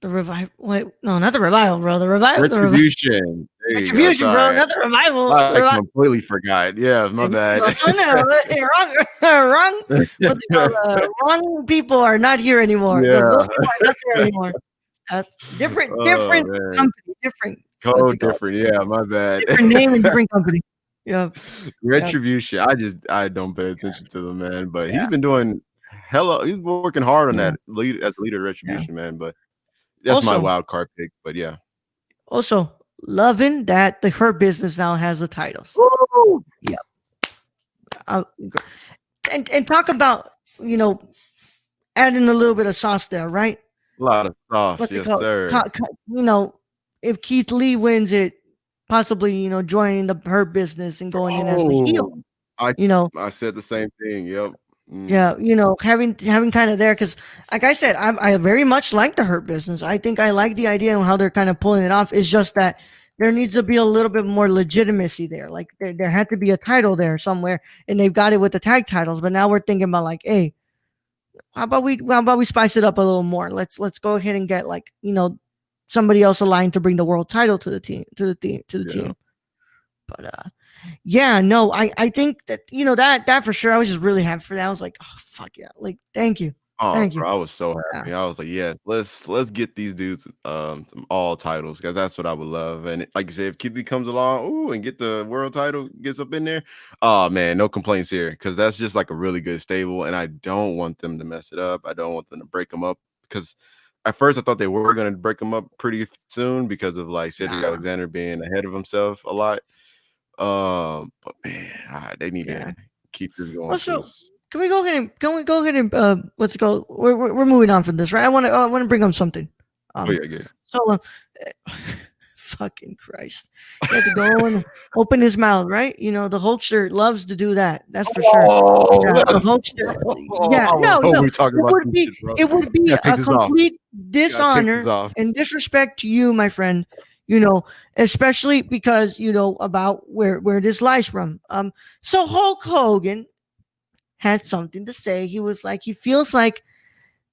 the revival. Wait, no, not the revival, bro. The revival. The Retribution. There you go. retribution, bro. Sorry, Not the revival. The I revival. completely forgot. Yeah, my bad. So no, wrong, wrong. What's it called? Wrong people are not here anymore. Yeah. Those people are not there anymore. That's different, Oh different man. company, different. What's Code it called? different. Yeah, my bad. Different name and different company. Yeah, yeah, Retribution. I don't pay attention to the man, but he's yeah, been doing hella. He's working hard on yeah, that lead as the leader of yeah. Retribution, man. But that's my Also, wild card pick. But yeah. loving that the her business now has the titles. Woo! Yeah, uh, and talk about adding a little bit of sauce there, right? A lot of sauce, What's it yes, called? sir. If Keith Lee wins it, possibly joining the her business and going in as the heel. Oh, I You know, I said the same thing. Yep. yeah, Mm-hmm. having kind of there because, like I said, I very much like the hurt business. I think I like the idea and how they're kind of pulling it off. It's just that there needs to be a little bit more legitimacy there. Like there had to be a title there somewhere, and they've got it with the tag titles. But now we're thinking about like, hey, how about we spice it up a little more? Let's go ahead and get like somebody else aligned to bring the world title to the Yeah. team. But yeah, no, I think that that for sure. I was just really happy for that. I was like, oh fuck yeah, like Oh, thank you. bro, I was so Yeah, happy. I was like, "Yes, let's get these dudes some all titles because that's what I would love." And like you said, if Kid Lee comes along, ooh, and get the world title, gets up in there, oh man, no complaints here because that's just like a really good stable, and I don't want them to mess it up. I don't want them to break them up because at first I thought they were going to break them up pretty soon because of like Cedric nah, Alexander being ahead of himself a lot. But man, they need yeah. to keep this going Also, because can we go ahead and what's it called? We're moving on from this, right? I want to bring up something. oh Um, yeah, yeah, so fucking Christ. He had to go and open his mouth, right? The Hulkster loves to do that. That's for sure. Oh, Yeah, the that's. Hulkster. Oh, Yeah, I was no, hoping no. we were talking It about would some be shit, bro. it would You be gotta take a this off. complete You gotta take this dishonor off. and disrespect to you, my friend. Especially because about where this lies from. So Hulk Hogan had something to say. He was like, he feels like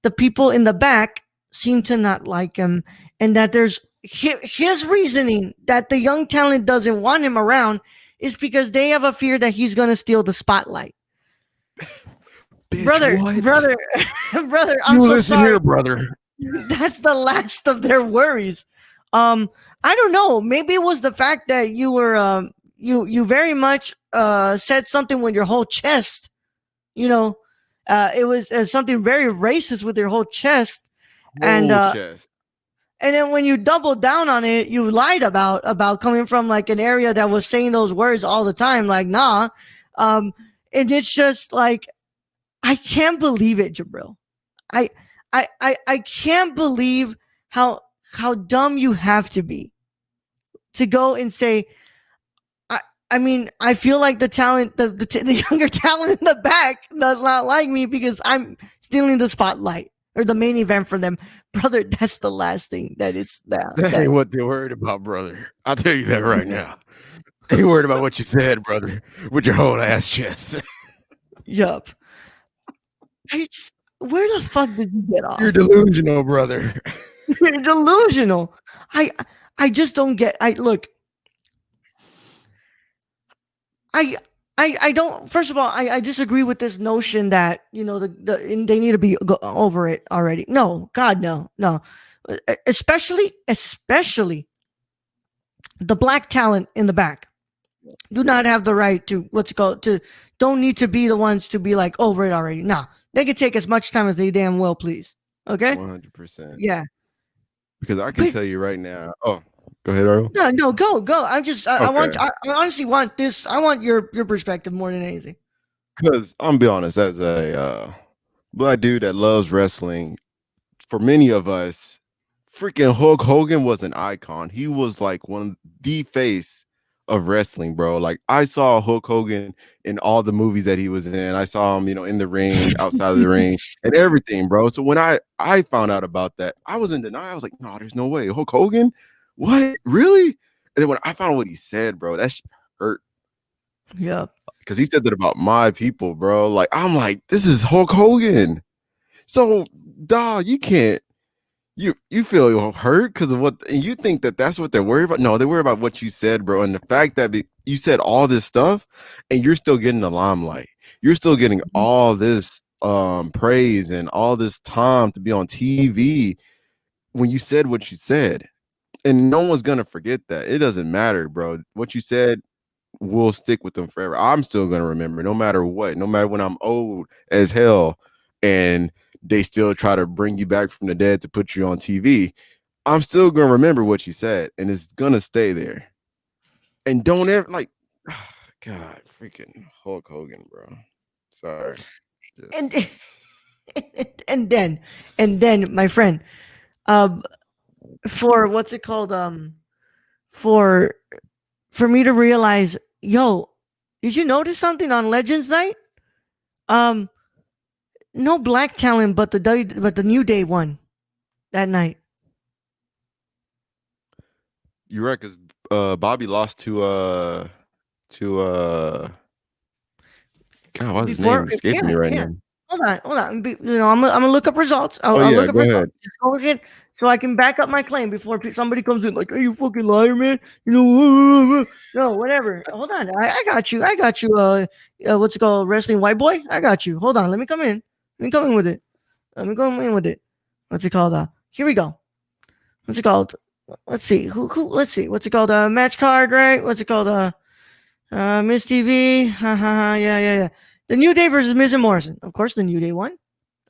the people in the back seem to not like him, and that there's his reasoning that the young talent doesn't want him around is because they have a fear that he's going to steal the spotlight. Bitch, Brother, what? brother, brother, I'm You so listen sorry. here, brother. That's the last of their worries. I don't know. Maybe it was the fact that you were you very much said something with your whole chest. You know, it was something very racist with your whole chest, and Whoa, chest. and then when you doubled down on it, you lied about coming from like an area that was saying those words all the time. Like, nah, and it's just like I can't believe it, Jabril. I I can't believe how dumb you have to be to go and say. I I mean, I feel like the talent, the younger talent in the back does not like me because I'm stealing the spotlight or the main event for them, brother. That's the last thing that it's That that. ain't what they're worried about, brother. I'll tell you that right now. They worried about what you said, brother, with your whole ass chest. Yup. Where the fuck did you get You're off? delusional, brother. You're delusional. I I just don't get. I look. I I don't. First of all, I disagree with this notion that they need to be over it already. No, God, no, no. Especially the black talent in the back do not have the right to what's it called to don't need to be the ones to be like over it already. Nah, they can take as much time as they damn well please. Okay. 100%. Yeah. Because I can But tell you right now. Oh, go ahead, Earl. no, go. I'm just, I Okay. want, I honestly want this. I want your perspective more than anything. Because I'm gonna be honest, as a black dude that loves wrestling, for many of us, freaking Hulk Hogan was an icon. He was like one of the face of wrestling, bro. Like I saw Hulk Hogan in all the movies that he was in. I saw him, in the ring, outside of the ring, and everything, bro. So when I found out about that, I was in denial. I was like, no, there's no way. Hulk Hogan? What? Really? And then when I found out what he said, bro, that shit hurt. Yeah. Because he said that about my people, bro. Like, I'm like, this is Hulk Hogan. So, dog, you can't. You feel hurt because of what, and you think that that's what they're worried about. No, they're worried about what you said, bro, and the fact that you said all this stuff, and you're still getting the limelight. You're still getting all this praise and all this time to be on TV when you said what you said, and no one's gonna forget that. It doesn't matter, bro. What you said will stick with them forever. I'm still gonna remember, no matter what, no matter when I'm old as hell, and they still try to bring you back from the dead to put you on TV. I'm still gonna remember what you said, and it's gonna stay there. And don't ever God, freaking Hulk Hogan, bro. Sorry. And and then, my friend, um, for what's it called? For me to realize, yo, did you notice something on Legends Night? Um, no black talent, but the New Day won that night. You're right, because Bobby lost to God, what's his name Before, escaping yeah, me right yeah. now? Hold on. I'm gonna look up results. Oh I'll yeah, look up go results. ahead. Just go ahead, so I can back up my claim before somebody comes in like, "Hey, you fucking liar, man!" No, whatever. Hold on. I got you. I got you. What's it called? Wrestling white boy. I got you. Hold on. Let me come in. Let me come in with it. Let me go in with it. What's it called? Here we go. What's it called? Let's see. Let's see. What's it called? Match card, right? What's it called? Miss TV. Ha ha ha. Yeah. The New Day versus Miz and Morrison. Of course, the New Day won.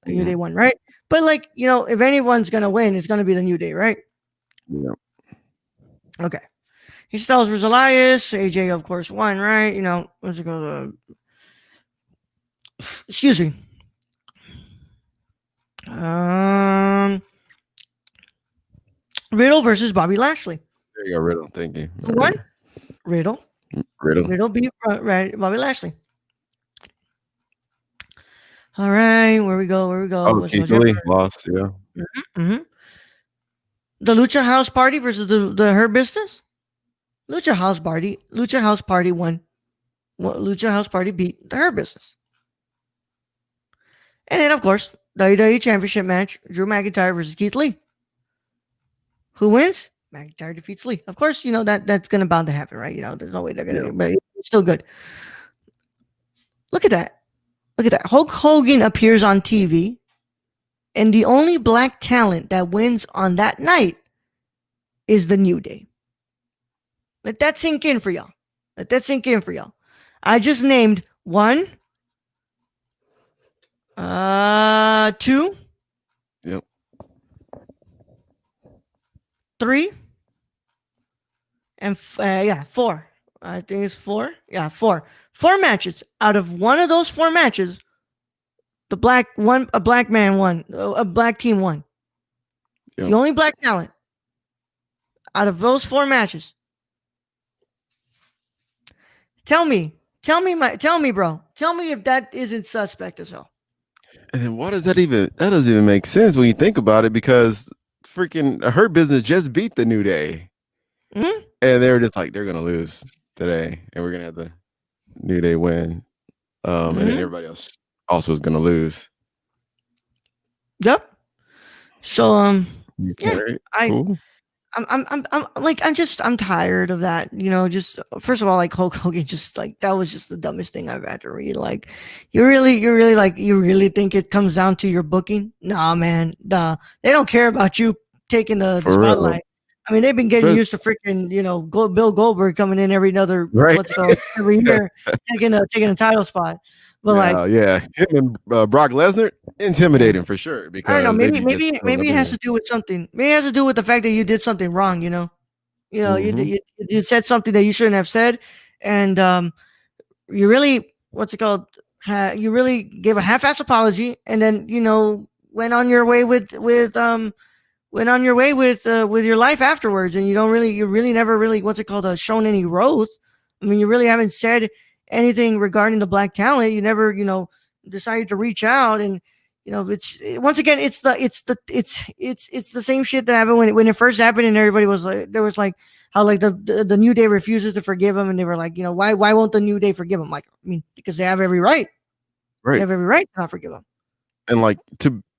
The New Day won, right? But like, if anyone's gonna win, it's gonna be the New Day, right? Yeah. Okay. He Styles versus Elias. AJ, of course, won, right? What's it called? Excuse me. Riddle versus Bobby Lashley. There you go, Riddle. Thank you. Who won? Riddle. Riddle beat Bobby Lashley. All right, where we go? Oh, Keith Lee lost. Yeah. Mm-hmm. The Lucha House Party versus the Her Business. Lucha House Party won. Well, Lucha House Party beat the Her Business. And then, of course, WWE Championship match: Drew McIntyre versus Keith Lee. Who wins? McIntyre defeats Lee. Of course, you know that's gonna bound to happen, right? You know, there's no way they're gonna, but it's still good. Look at that. Hulk Hogan appears on TV, and the only black talent that wins on that night is the New Day. Let that sink in for y'all. I just named 1, 2. Yep. 3 and 4. I think it's 4. Yeah, 4. 4 matches. Out of one of those 4 matches, a black man won. A black team won. It's the only black talent out of those 4 matches. Tell me, bro. Tell me if that isn't suspect as hell. And then why does that doesn't even make sense when you think about it, because freaking Her Business just beat the New Day. Mm-hmm. And they were just like, they're gonna lose today, and we're gonna have the New Day win. And then everybody else also is gonna lose. Yep. So Cool. I'm tired of that. You know, just first of all, like Hulk Hogan, just like that was just the dumbest thing I've had to read. Like, you really think it comes down to your booking? Nah, man. Nah, they don't care about you taking the spotlight. Real. I mean, they've been getting used to freaking, you know, Bill Goldberg coming in every every year taking a title spot. But him and Brock Lesnar, intimidating for sure. Because I don't know, maybe it has to do with something. Maybe it has to do with the fact that you did something wrong. You know, you said something that you shouldn't have said, and you really you really gave a half-ass apology, and then went on your way with your life afterwards, and you really never shown any growth. I mean, you really haven't said anything regarding the black talent. You never, decided to reach out, and it's once again, it's the same shit that happened when it first happened, and everybody was like, there was like how like the New Day refuses to forgive him, and they were like, why won't the New Day forgive him? Like, I mean, because they have every right. They have every right to not forgive him. And like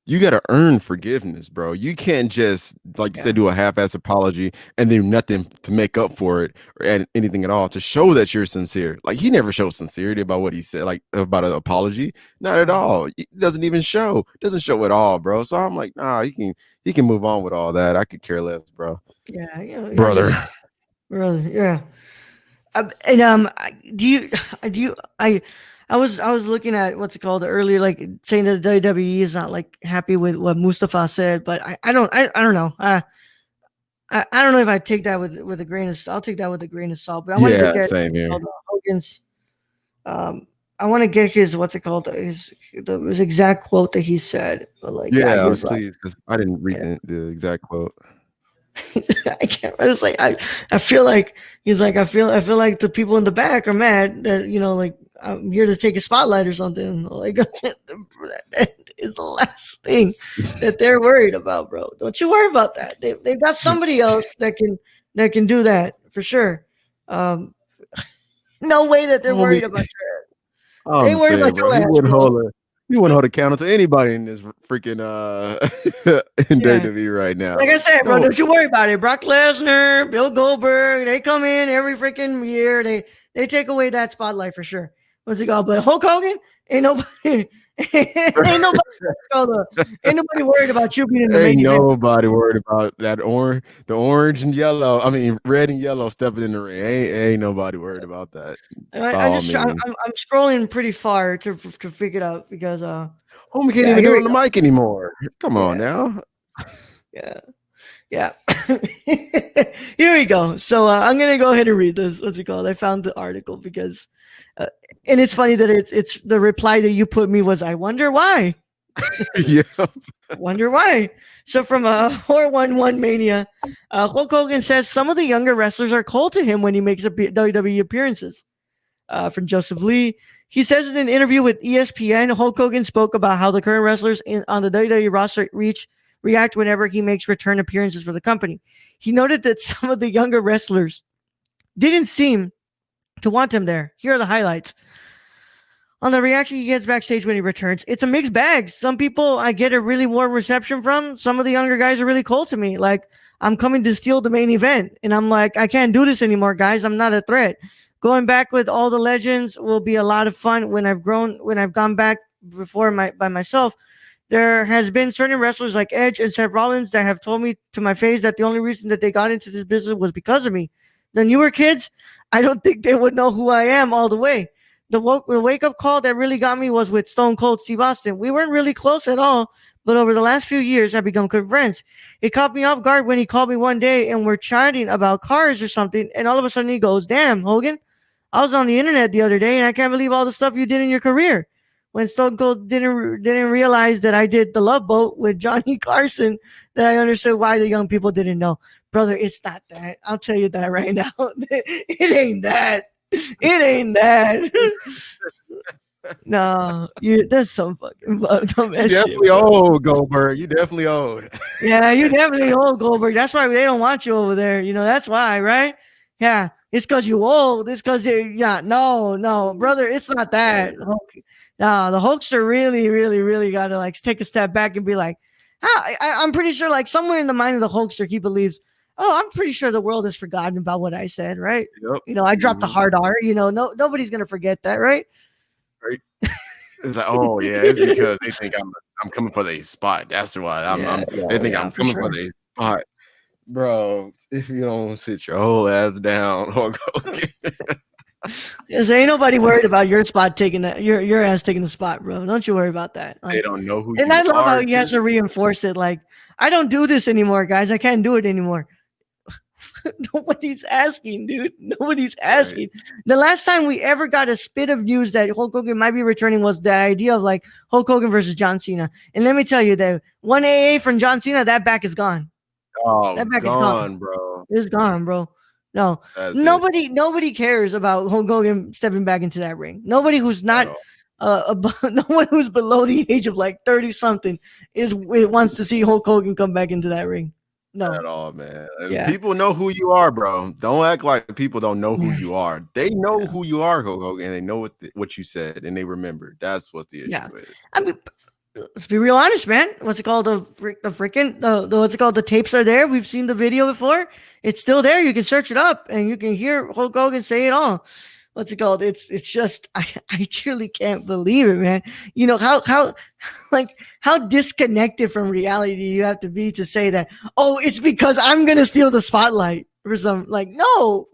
you got to earn forgiveness, bro. You can't just, like you said, do a half-ass apology and do nothing to make up for it or add anything at all to show that you're sincere. Like, he never showed sincerity about what he said, like about an apology. Not at all. It doesn't even show. Doesn't show at all, bro. So I'm like, nah, he can move on with all that. I could care less, bro. Yeah, brother. Yeah. I was looking at what's it called earlier, like saying that the WWE is not like happy with what Mustafa said, but I don't know. I don't know if I take that with a grain of. I'll take that with a grain of salt. But I wanted to get same here. Hogan's. I want to get his what's it called his exact quote that he said. But like, please, because I didn't read the exact quote. I can't. I was like, I feel like he's like I feel like the people in the back are mad that like I'm here to take a spotlight or something. Like that is the last thing that they're worried about, bro. Don't you worry about that. They've got somebody else that can do that for sure. No way that they're worried about your. They worried about your ass, You wouldn't hold a counter to anybody in this freaking in WWE right now. Like I said, bro, don't you worry about it. Brock Lesnar, Bill Goldberg, they come in every freaking year. They take away that spotlight for sure. What's it called? But Hulk Hogan, ain't nobody worried about you being in the main event. Ain't nobody worried about that the orange and yellow. I mean, red and yellow stepping in the ring. Ain't nobody worried about that. I'm scrolling pretty far to figure it out because homie can't even do it on the mic anymore. Come on now. Yeah. Here we go. So I'm gonna go ahead and read this. What's it called? I found the article because, and it's funny that it's the reply that you put me was, I wonder why. Yeah. Wonder why. So from 411 Mania, Hulk Hogan says some of the younger wrestlers are cold to him when he makes WWE appearances. From Joseph Lee, he says in an interview with ESPN, Hulk Hogan spoke about how the current wrestlers on the WWE roster react whenever he makes return appearances for the company. He noted that some of the younger wrestlers didn't seem to want him there. Here are the highlights. On the reaction he gets backstage when he returns, it's a mixed bag. Some people I get a really warm reception from. Some of the younger guys are really cold to me. Like, I'm coming to steal the main event. And I'm like, I can't do this anymore, guys. I'm not a threat. Going back with all the legends will be a lot of fun when I've gone back before by myself. There has been certain wrestlers like Edge and Seth Rollins that have told me to my face that the only reason that they got into this business was because of me. The newer kids, I don't think they would know who I am all the way. The wake-up call that really got me was with Stone Cold Steve Austin. We weren't really close at all, but over the last few years, I've become good friends. It caught me off guard when he called me one day and we're chatting about cars or something, and all of a sudden he goes, "Damn, Hogan, I was on the internet the other day, and I can't believe all the stuff you did in your career." When Stone Cold didn't realize that I did the Love Boat with Johnny Carson, that I understood why the young people didn't know. Brother, it's not that. I'll tell you that right now. It ain't that. It ain't that. No, that's some fucking dumb You ass shit. definitely old, Goldberg. You definitely old. Yeah, you definitely old, Goldberg. That's why they don't want you over there. You know, that's why, right? Yeah, it's because you old. It's because no, brother, it's not that. No, the Hulkster really got to like take a step back and be like, I'm pretty sure like somewhere in the mind of the Hulkster, he believes, oh, I'm pretty sure the world has forgotten about what I said, right? Yep. You know, I dropped a hard R. You know, nobody's gonna forget that, right? Right. It's like, oh yeah, it's because they think I'm coming for the spot. That's why they think I'm coming for the spot, bro. If you don't sit your whole ass down, Hulk Hogan. Because ain't nobody worried about your spot taking that your ass taking the spot, bro. Don't you worry about that. Like, They don't know who. And you I love are, how he has to reinforce it. Like, I don't do this anymore, guys. I can't do it anymore. Nobody's asking, dude. Nobody's asking. Right. The last time we ever got a spit of news that Hulk Hogan might be returning was the idea of like Hulk Hogan versus John Cena. And let me tell you that 1AA from John Cena, that back is gone. Oh, that back gone, is gone, bro. It's gone, bro. No, nobody cares about Hulk Hogan stepping back into that ring. Nobody who's not, no one who's below the age of like 30 something wants to see Hulk Hogan come back into that ring. No, at all, man. Yeah. People know who you are, bro. Don't act like people don't know who you are. They know who you are, Hulk Hogan, and they know what you said, and they remember. That's what the issue is. I mean, let's be real honest, man. What's it called? The what's it called? The tapes are there. We've seen the video before. It's still there. You can search it up, and you can hear Hulk Hogan say it all. What's it called? It's just I truly can't believe it, man. You know how disconnected from reality you have to be to say that, oh, it's because I'm gonna steal the spotlight for some, like, no.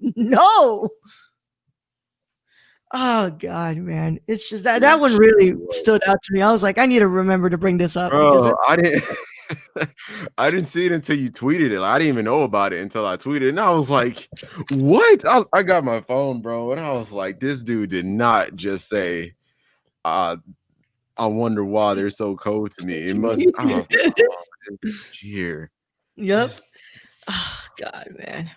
Oh God, man. It's just that one really stood out to me. I was like, I need to remember to bring this up. Bro, I didn't see it until you tweeted it. I didn't even know about it until I tweeted it. And I was like, what? I got my phone, bro. And I was like, this dude did not just say, I wonder why they're so cold to me. It must here. Yep. Oh God, man.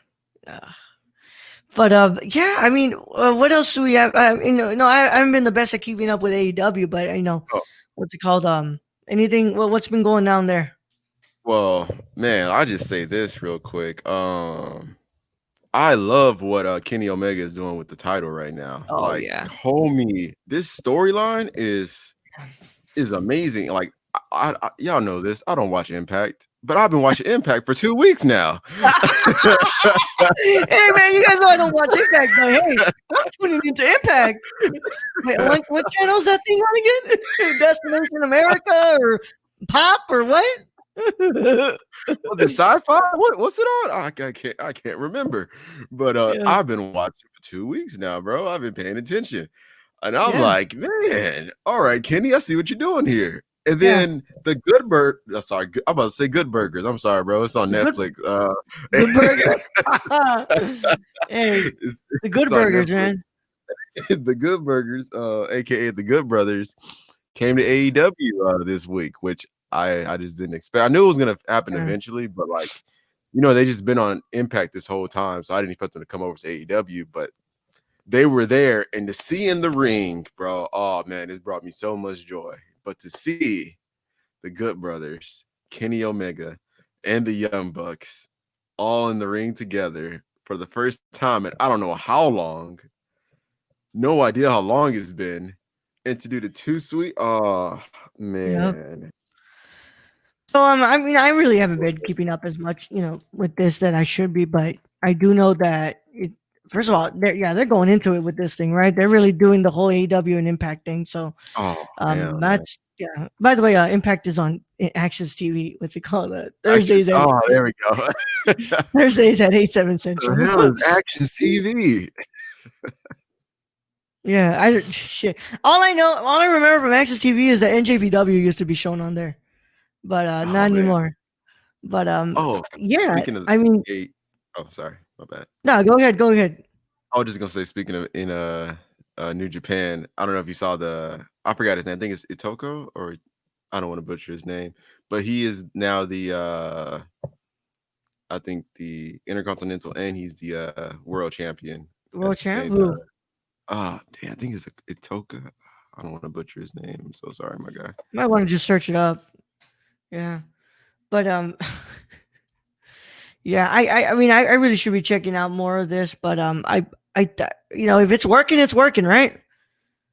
But yeah, I mean, what else do we have? I haven't been the best at keeping up with AEW, but I know what's it called? Anything? What's been going down there? Well, man, I just say this real quick. I love what Kenny Omega is doing with the title right now. Oh like, yeah, homie, this storyline is amazing. Like, I y'all know this. I don't watch Impact, but I've been watching Impact for 2 weeks now. Hey man, you guys know I don't watch Impact, but hey, I'm tuning into Impact. Wait, what channel is that thing on again? Destination America or Pop or what? Was it Sci-Fi? What's it on? I can't remember. But I've been watching for 2 weeks now, bro. I've been paying attention. And I'm like, man, all right, Kenny, I see what you're doing here. And then the Good I'm about to say Good Burgers. I'm sorry, bro. It's on Netflix. Good Burgers. Hey, the Good Burgers, man. The Good Burgers, aka the Good Brothers, came to AEW this week, which I just didn't expect. I knew it was gonna happen eventually, but like, they just been on Impact this whole time, so I didn't expect them to come over to AEW, but they were there, and to see in the ring, bro, oh man, it brought me so much joy. But to see the Good Brothers, Kenny Omega, and the Young Bucks all in the ring together for the first time, and I don't know how long, no idea how long it's been, and to do the Too Sweet, oh man. Yep. So I mean, I really haven't been keeping up as much, with this that I should be, but I do know that first of all, they're going into it with this thing, right? They're really doing the whole AEW and Impact thing. So, that's yeah. By the way, Impact is on Access TV. What's it called? Thursdays. There we go. Thursdays at 8/7 Central. The hell is Access TV? Yeah, shit. All I remember from Access TV is that NJPW used to be shown on there, but not anymore. But yeah. Speaking of, I mean, sorry, my bad. No, go ahead. I was just gonna say, speaking of in New Japan, I don't know if you saw I forgot his name. I think it's Itoko, or I don't want to butcher his name, but he is now the I think the Intercontinental, and he's the world champion. World champ? Who? I think it's Itoka. I don't want to butcher his name. I'm so sorry, my guy. Might want to just search it up. Yeah, but yeah, I mean, I really should be checking out more of this, but if it's working, it's working, right?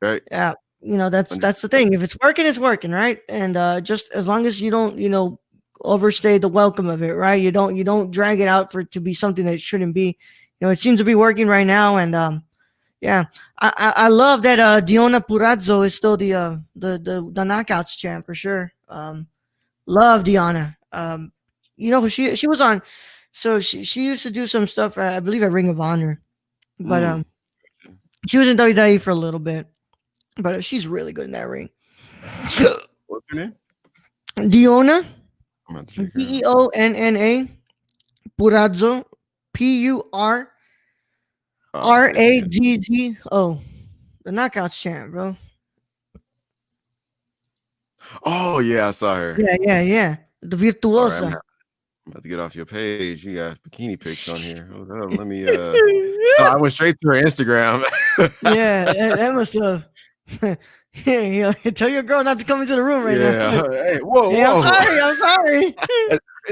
Right. Yeah, that's the thing. If it's working, it's working, right? And just as long as you don't, overstay the welcome of it, right? You don't drag it out to be something that it shouldn't be. It seems to be working right now, and yeah, I love that Diona Purazzo is still the knockouts champ for sure. Love Diana. She was on. So she used to do some stuff, I believe, at Ring of Honor, but she was in WWE for a little bit, but she's really good in that ring. What's her name? Diona. Deonna Purazzo. Purazzo. The knockouts champ, bro. Oh yeah, I saw her. Yeah. The virtuosa. Right, I'm about to get off your page. You got bikini pics on here. Hold up, let me. I went straight to her Instagram. Yeah, that must have. Yeah, tell your girl not to come into the room right now. Hey, whoa. I'm sorry.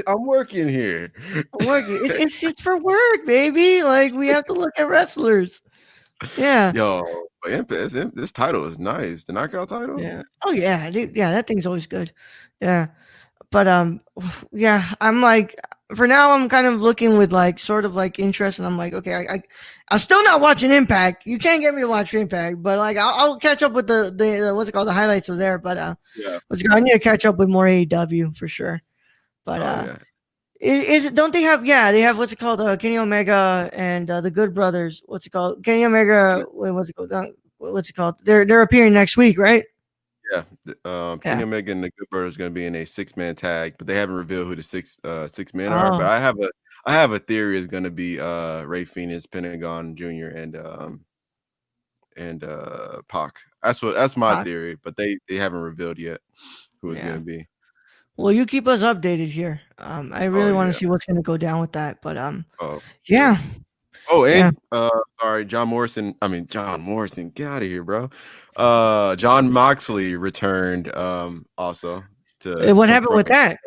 I'm working here. It's for work, baby. Like, we have to look at wrestlers. Yeah. Yo, this title is nice. The knockout title. Yeah. Oh yeah. That thing's always good. Yeah. But yeah, I'm like, for now, I'm kind of looking with like sort of like interest, and I'm like, okay, I'm still not watching Impact. You can't get me to watch Impact, but like I'll catch up with the what's it called, the highlights are there. But I need to catch up with more AEW for sure. But don't they have? Yeah, they have what's it called? Kenny Omega and the Good Brothers. What's it called? Kenny Omega. What's it called? What's it called? They're appearing next week, right? Yeah, Kenny Omega and the Good Brothers is going to be in a 6-man tag, but they haven't revealed who the six men are. But I have a theory is going to be Ray Phoenix, Pentagon Jr. and Pac. That's my theory, but they haven't revealed yet who it's going to be. Well, you keep us updated here. I really want to see what's going to go down with that. But yeah. Oh, and sorry, John Morrison. Get out of here, bro. John Moxley returned also to. What happened with that?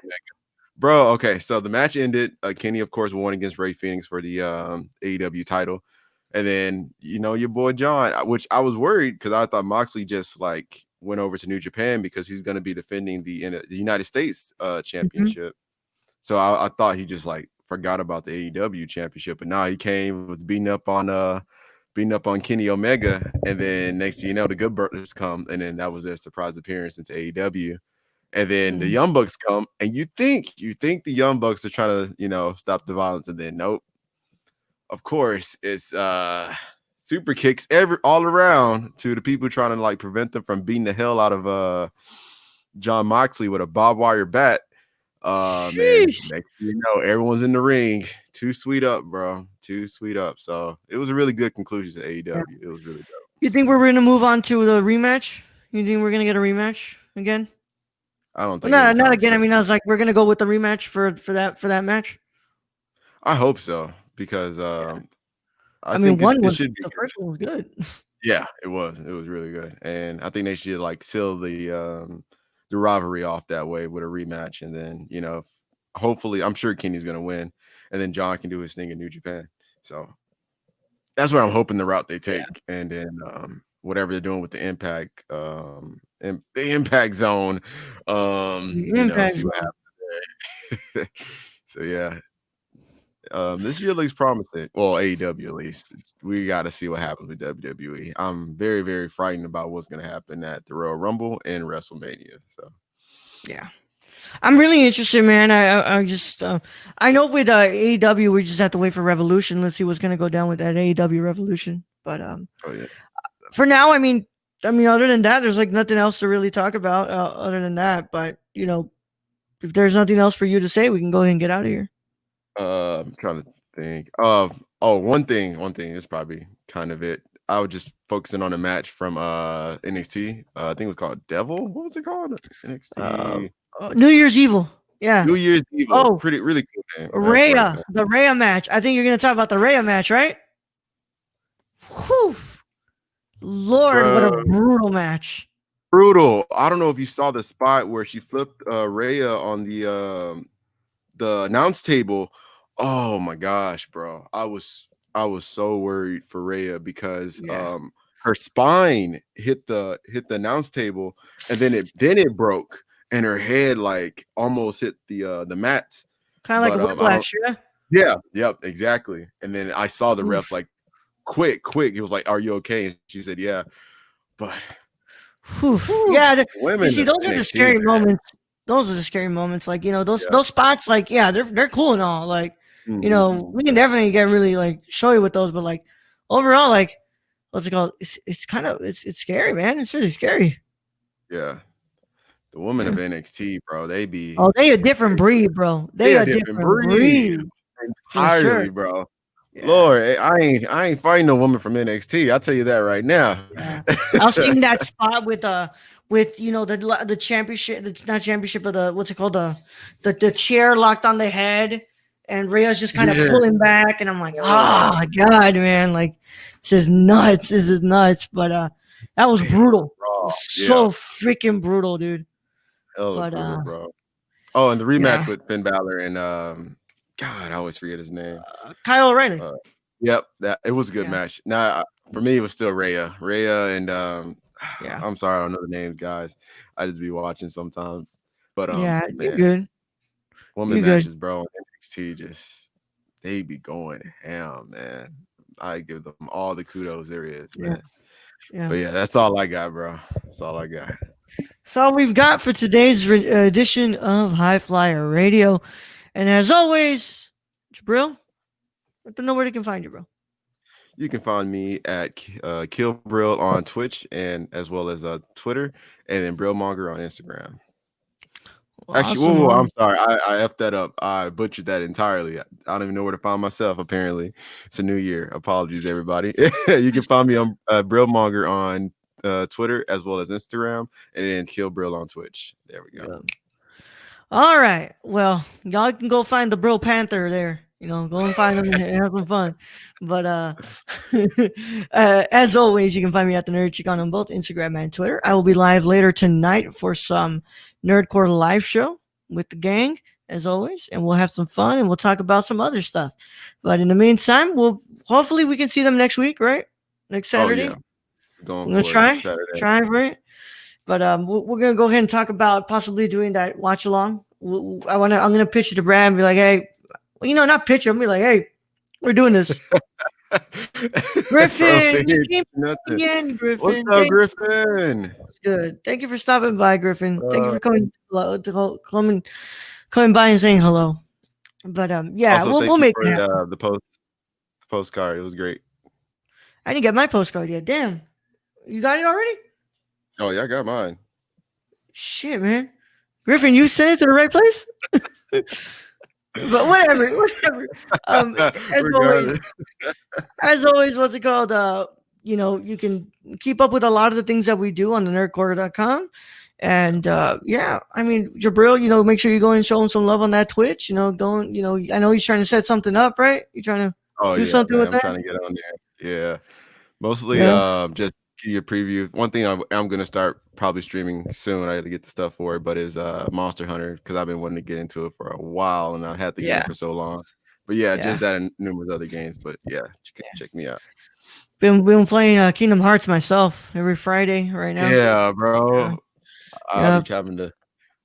Bro, okay, so the match ended. Kenny, of course, won against Ray Phoenix for the AEW title. And then, your boy John, which I was worried because I thought Moxley just like went over to New Japan because he's going to be defending the United States championship. Mm-hmm. So I thought he just like forgot about the AEW championship, but now he came, was beating up on Kenny Omega, and then next thing you know, the Good Brothers come, and then that was their surprise appearance into AEW. And then the Young Bucks come, and you think the Young Bucks are trying to, stop the violence, and then nope. Of course, it's super kicks all around to the people trying to like prevent them from beating the hell out of John Moxley with a barbed wire bat. Man, next thing you know, everyone's in the ring. Too sweet up, bro. Too sweet up. So it was a really good conclusion to AEW. It was really dope. You think we're going to move on to the rematch? You think we're gonna get a rematch again? I don't Well, think not anytime again. I soon. mean, I was like, we're gonna go with the rematch for that match. I hope so because Yeah. I I mean, think one it was should be the good. first one was good. Yeah, it was. It was really good, and I think they should like seal the rivalry off that way with a rematch, and then hopefully, I'm sure Kenny's gonna win, and then John can do his thing in New Japan. So that's what I'm hoping the route they Yeah. take, and then whatever they're doing with the Impact, the Impact Zone, Impact see what Zone. happens. So yeah, this year looks promising. Well, AEW at least. We got to see what happens with WWE. I'm very, very frightened about what's going to happen at the Royal Rumble and WrestleMania. So Yeah. I'm really interested, man. I just I know with AEW we just have to wait for Revolution. Let's see what's gonna go down with that AEW Revolution. But oh yeah, for now, other than that, there's like nothing else to really talk about other than that. But if there's nothing else for you to say, we can go ahead and get out of here. I'm trying to think of one thing is probably kind of it. I was just focusing on a match from NXT. I think it was called Devil. What was it called? Uh, NXT New Year's Evil. Yeah. New Year's Evil. Oh, Pretty really cool name. That's the right Rhea, name. the Rhea match. I think you're gonna talk about the Rhea match, right? Whew. Lord, what a Bro, brutal match. brutal. I don't know if you saw the spot where she flipped Rhea on the announce table. Oh my gosh, bro. I was so worried for Rhea because Yeah. her spine hit the announce table, and then it broke, and her head like almost hit the mats. Kind of like But a I don't. whiplash, yeah. Yep, exactly. And then I saw the ref Oof. like quick. He was like, "Are you okay?" And she said, "Yeah." But Whew. whew, Yeah, you women see, of those are the NXT, scary man. moments. Those are the scary moments. Like those Yeah. those spots. Like they're cool and all. Like Mhm. we can definitely get really like showy with those. But like overall, like what's it called? It's kind of it's scary, man. It's really scary. Yeah. The women Yeah. of NXT, bro, they be Oh, they a different breed, bro. they They a a different different breed breed for entirely, sure. bro. Yeah. Lord, I ain't fighting no woman from NXT. I'll tell you that right now. Yeah, I was seeing that spot with the championship, the not championship, but the what's it called, the chair locked on the head, and Rhea's just kind of Yeah. pulling back, and I'm like, Oh, oh my god, man, like this is nuts, But that was damn, brutal, raw. Yeah, so freaking brutal, dude. hella But brutal, bro. Oh, and the rematch yeah, with Finn Balor and God, I always forget his name. Kyle O'Reilly, Uh, yep, that it was a good yeah, match. Now, for me, it was still Rhea, and yeah, I'm sorry, I don't know the names, guys. I just be watching sometimes. But yeah, you're man, good, woman you're good, matches, bro, on NXT just they be going ham, man. I give them all the kudos there is, yeah, man. yeah. But yeah, that's all I got, bro. That's all I got. That's all we've got for today's edition of High Flyer Radio. And as always, Jabril, let them know where they can find you, bro. You can find me at Kill Brill on Twitch and as well as Twitter, and then Brillmonger on Instagram. Actually, Awesome, whoa, I'm man. sorry. I effed that up. I butchered that entirely. I don't even know where to find myself, apparently. It's a new year. Apologies, everybody. You can find me on Brillmonger on Twitter as well as Instagram, and then Kill Brill on Twitch. There we go. Yeah. All right. Well, y'all can go find the Bro Panther there. Go and find him and have some fun. But as always, you can find me at the Nerd Chick on both Instagram and Twitter. I will be live later tonight for some Nerdcore live show with the gang, as always, and we'll have some fun and we'll talk about some other stuff. But in the meantime, hopefully we can see them next week, right? Next Oh Saturday. yeah, going We're gonna for it try, Saturday. try for it. But we're gonna go ahead and talk about possibly doing that watch along. I'm gonna pitch it to Brad and be like, hey, not pitch it. I'm gonna be like, hey, we're doing this. Bro, Griffin, saying you came nothing. again, What's Griffin. up, Thank Griffin? good. Thank you for stopping by, Griffin. Thank you Uh, for coming by and saying hello. But yeah, Also, we'll thank you make it for happen. the postcard. It was great. I didn't get my postcard yet. Damn, you got it already? Oh yeah, I got mine. Shit, man. Griffin, you sent it to the right place? But whatever. As always, Regardless. as always, what's it called? you can keep up with a lot of the things that we do on the nerdcorner.com. And yeah, I mean, Jabril, make sure you go and show him some love on that Twitch. I know he's trying to set something up, right? You're trying to do something man, with I'm that. trying to get on there. Yeah, mostly just give you a preview. One thing I'm gonna start probably streaming soon. I got to get the stuff for it, but is Monster Hunter, because I've been wanting to get into it for a while and I had the game for so long. But just that and numerous other games. But check me out. Been playing Kingdom Hearts myself every Friday right now. Yeah, bro. I'll be having to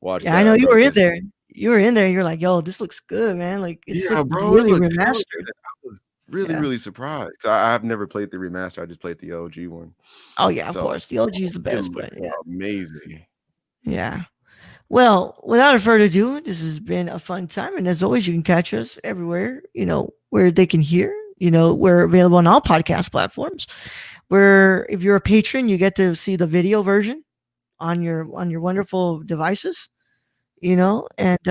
watch that. I know you were in there. You're like, yo, this looks good, man. Like, it's really remastered. I was really surprised. I've never played the remaster. I just played the OG one. Oh yeah, of course. The OG is the best, but amazing. Yeah. Well, without further ado, this has been a fun time, and as always, you can catch us everywhere, where they can hear. We're available on all podcast platforms. Where if you're a patron, you get to see the video version on your wonderful devices. And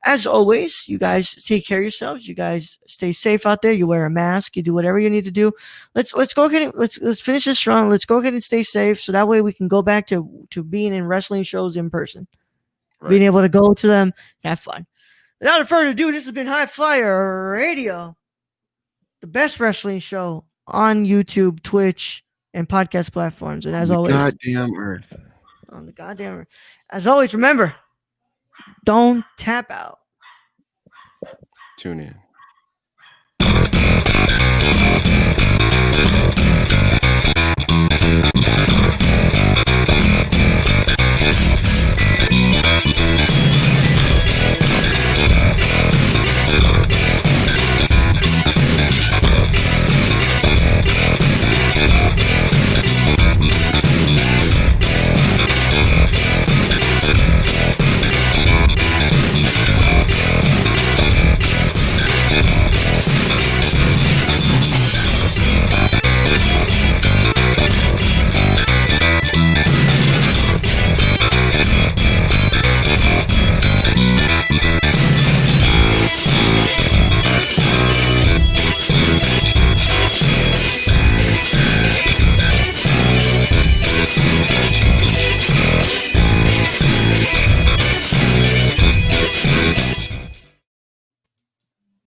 as always, you guys take care of yourselves. You guys stay safe out there. You wear a mask. You do whatever you need to do. Let's go ahead and let's finish this strong. Let's go ahead and stay safe, so that way we can go back to being in wrestling shows in person, being able to go to them, have fun. Without further ado, this has been High Flyer Radio, the best wrestling show on YouTube, Twitch, and podcast platforms. And as always, goddamn earth. On the goddamn earth. As always, remember, don't tap out. Tune in.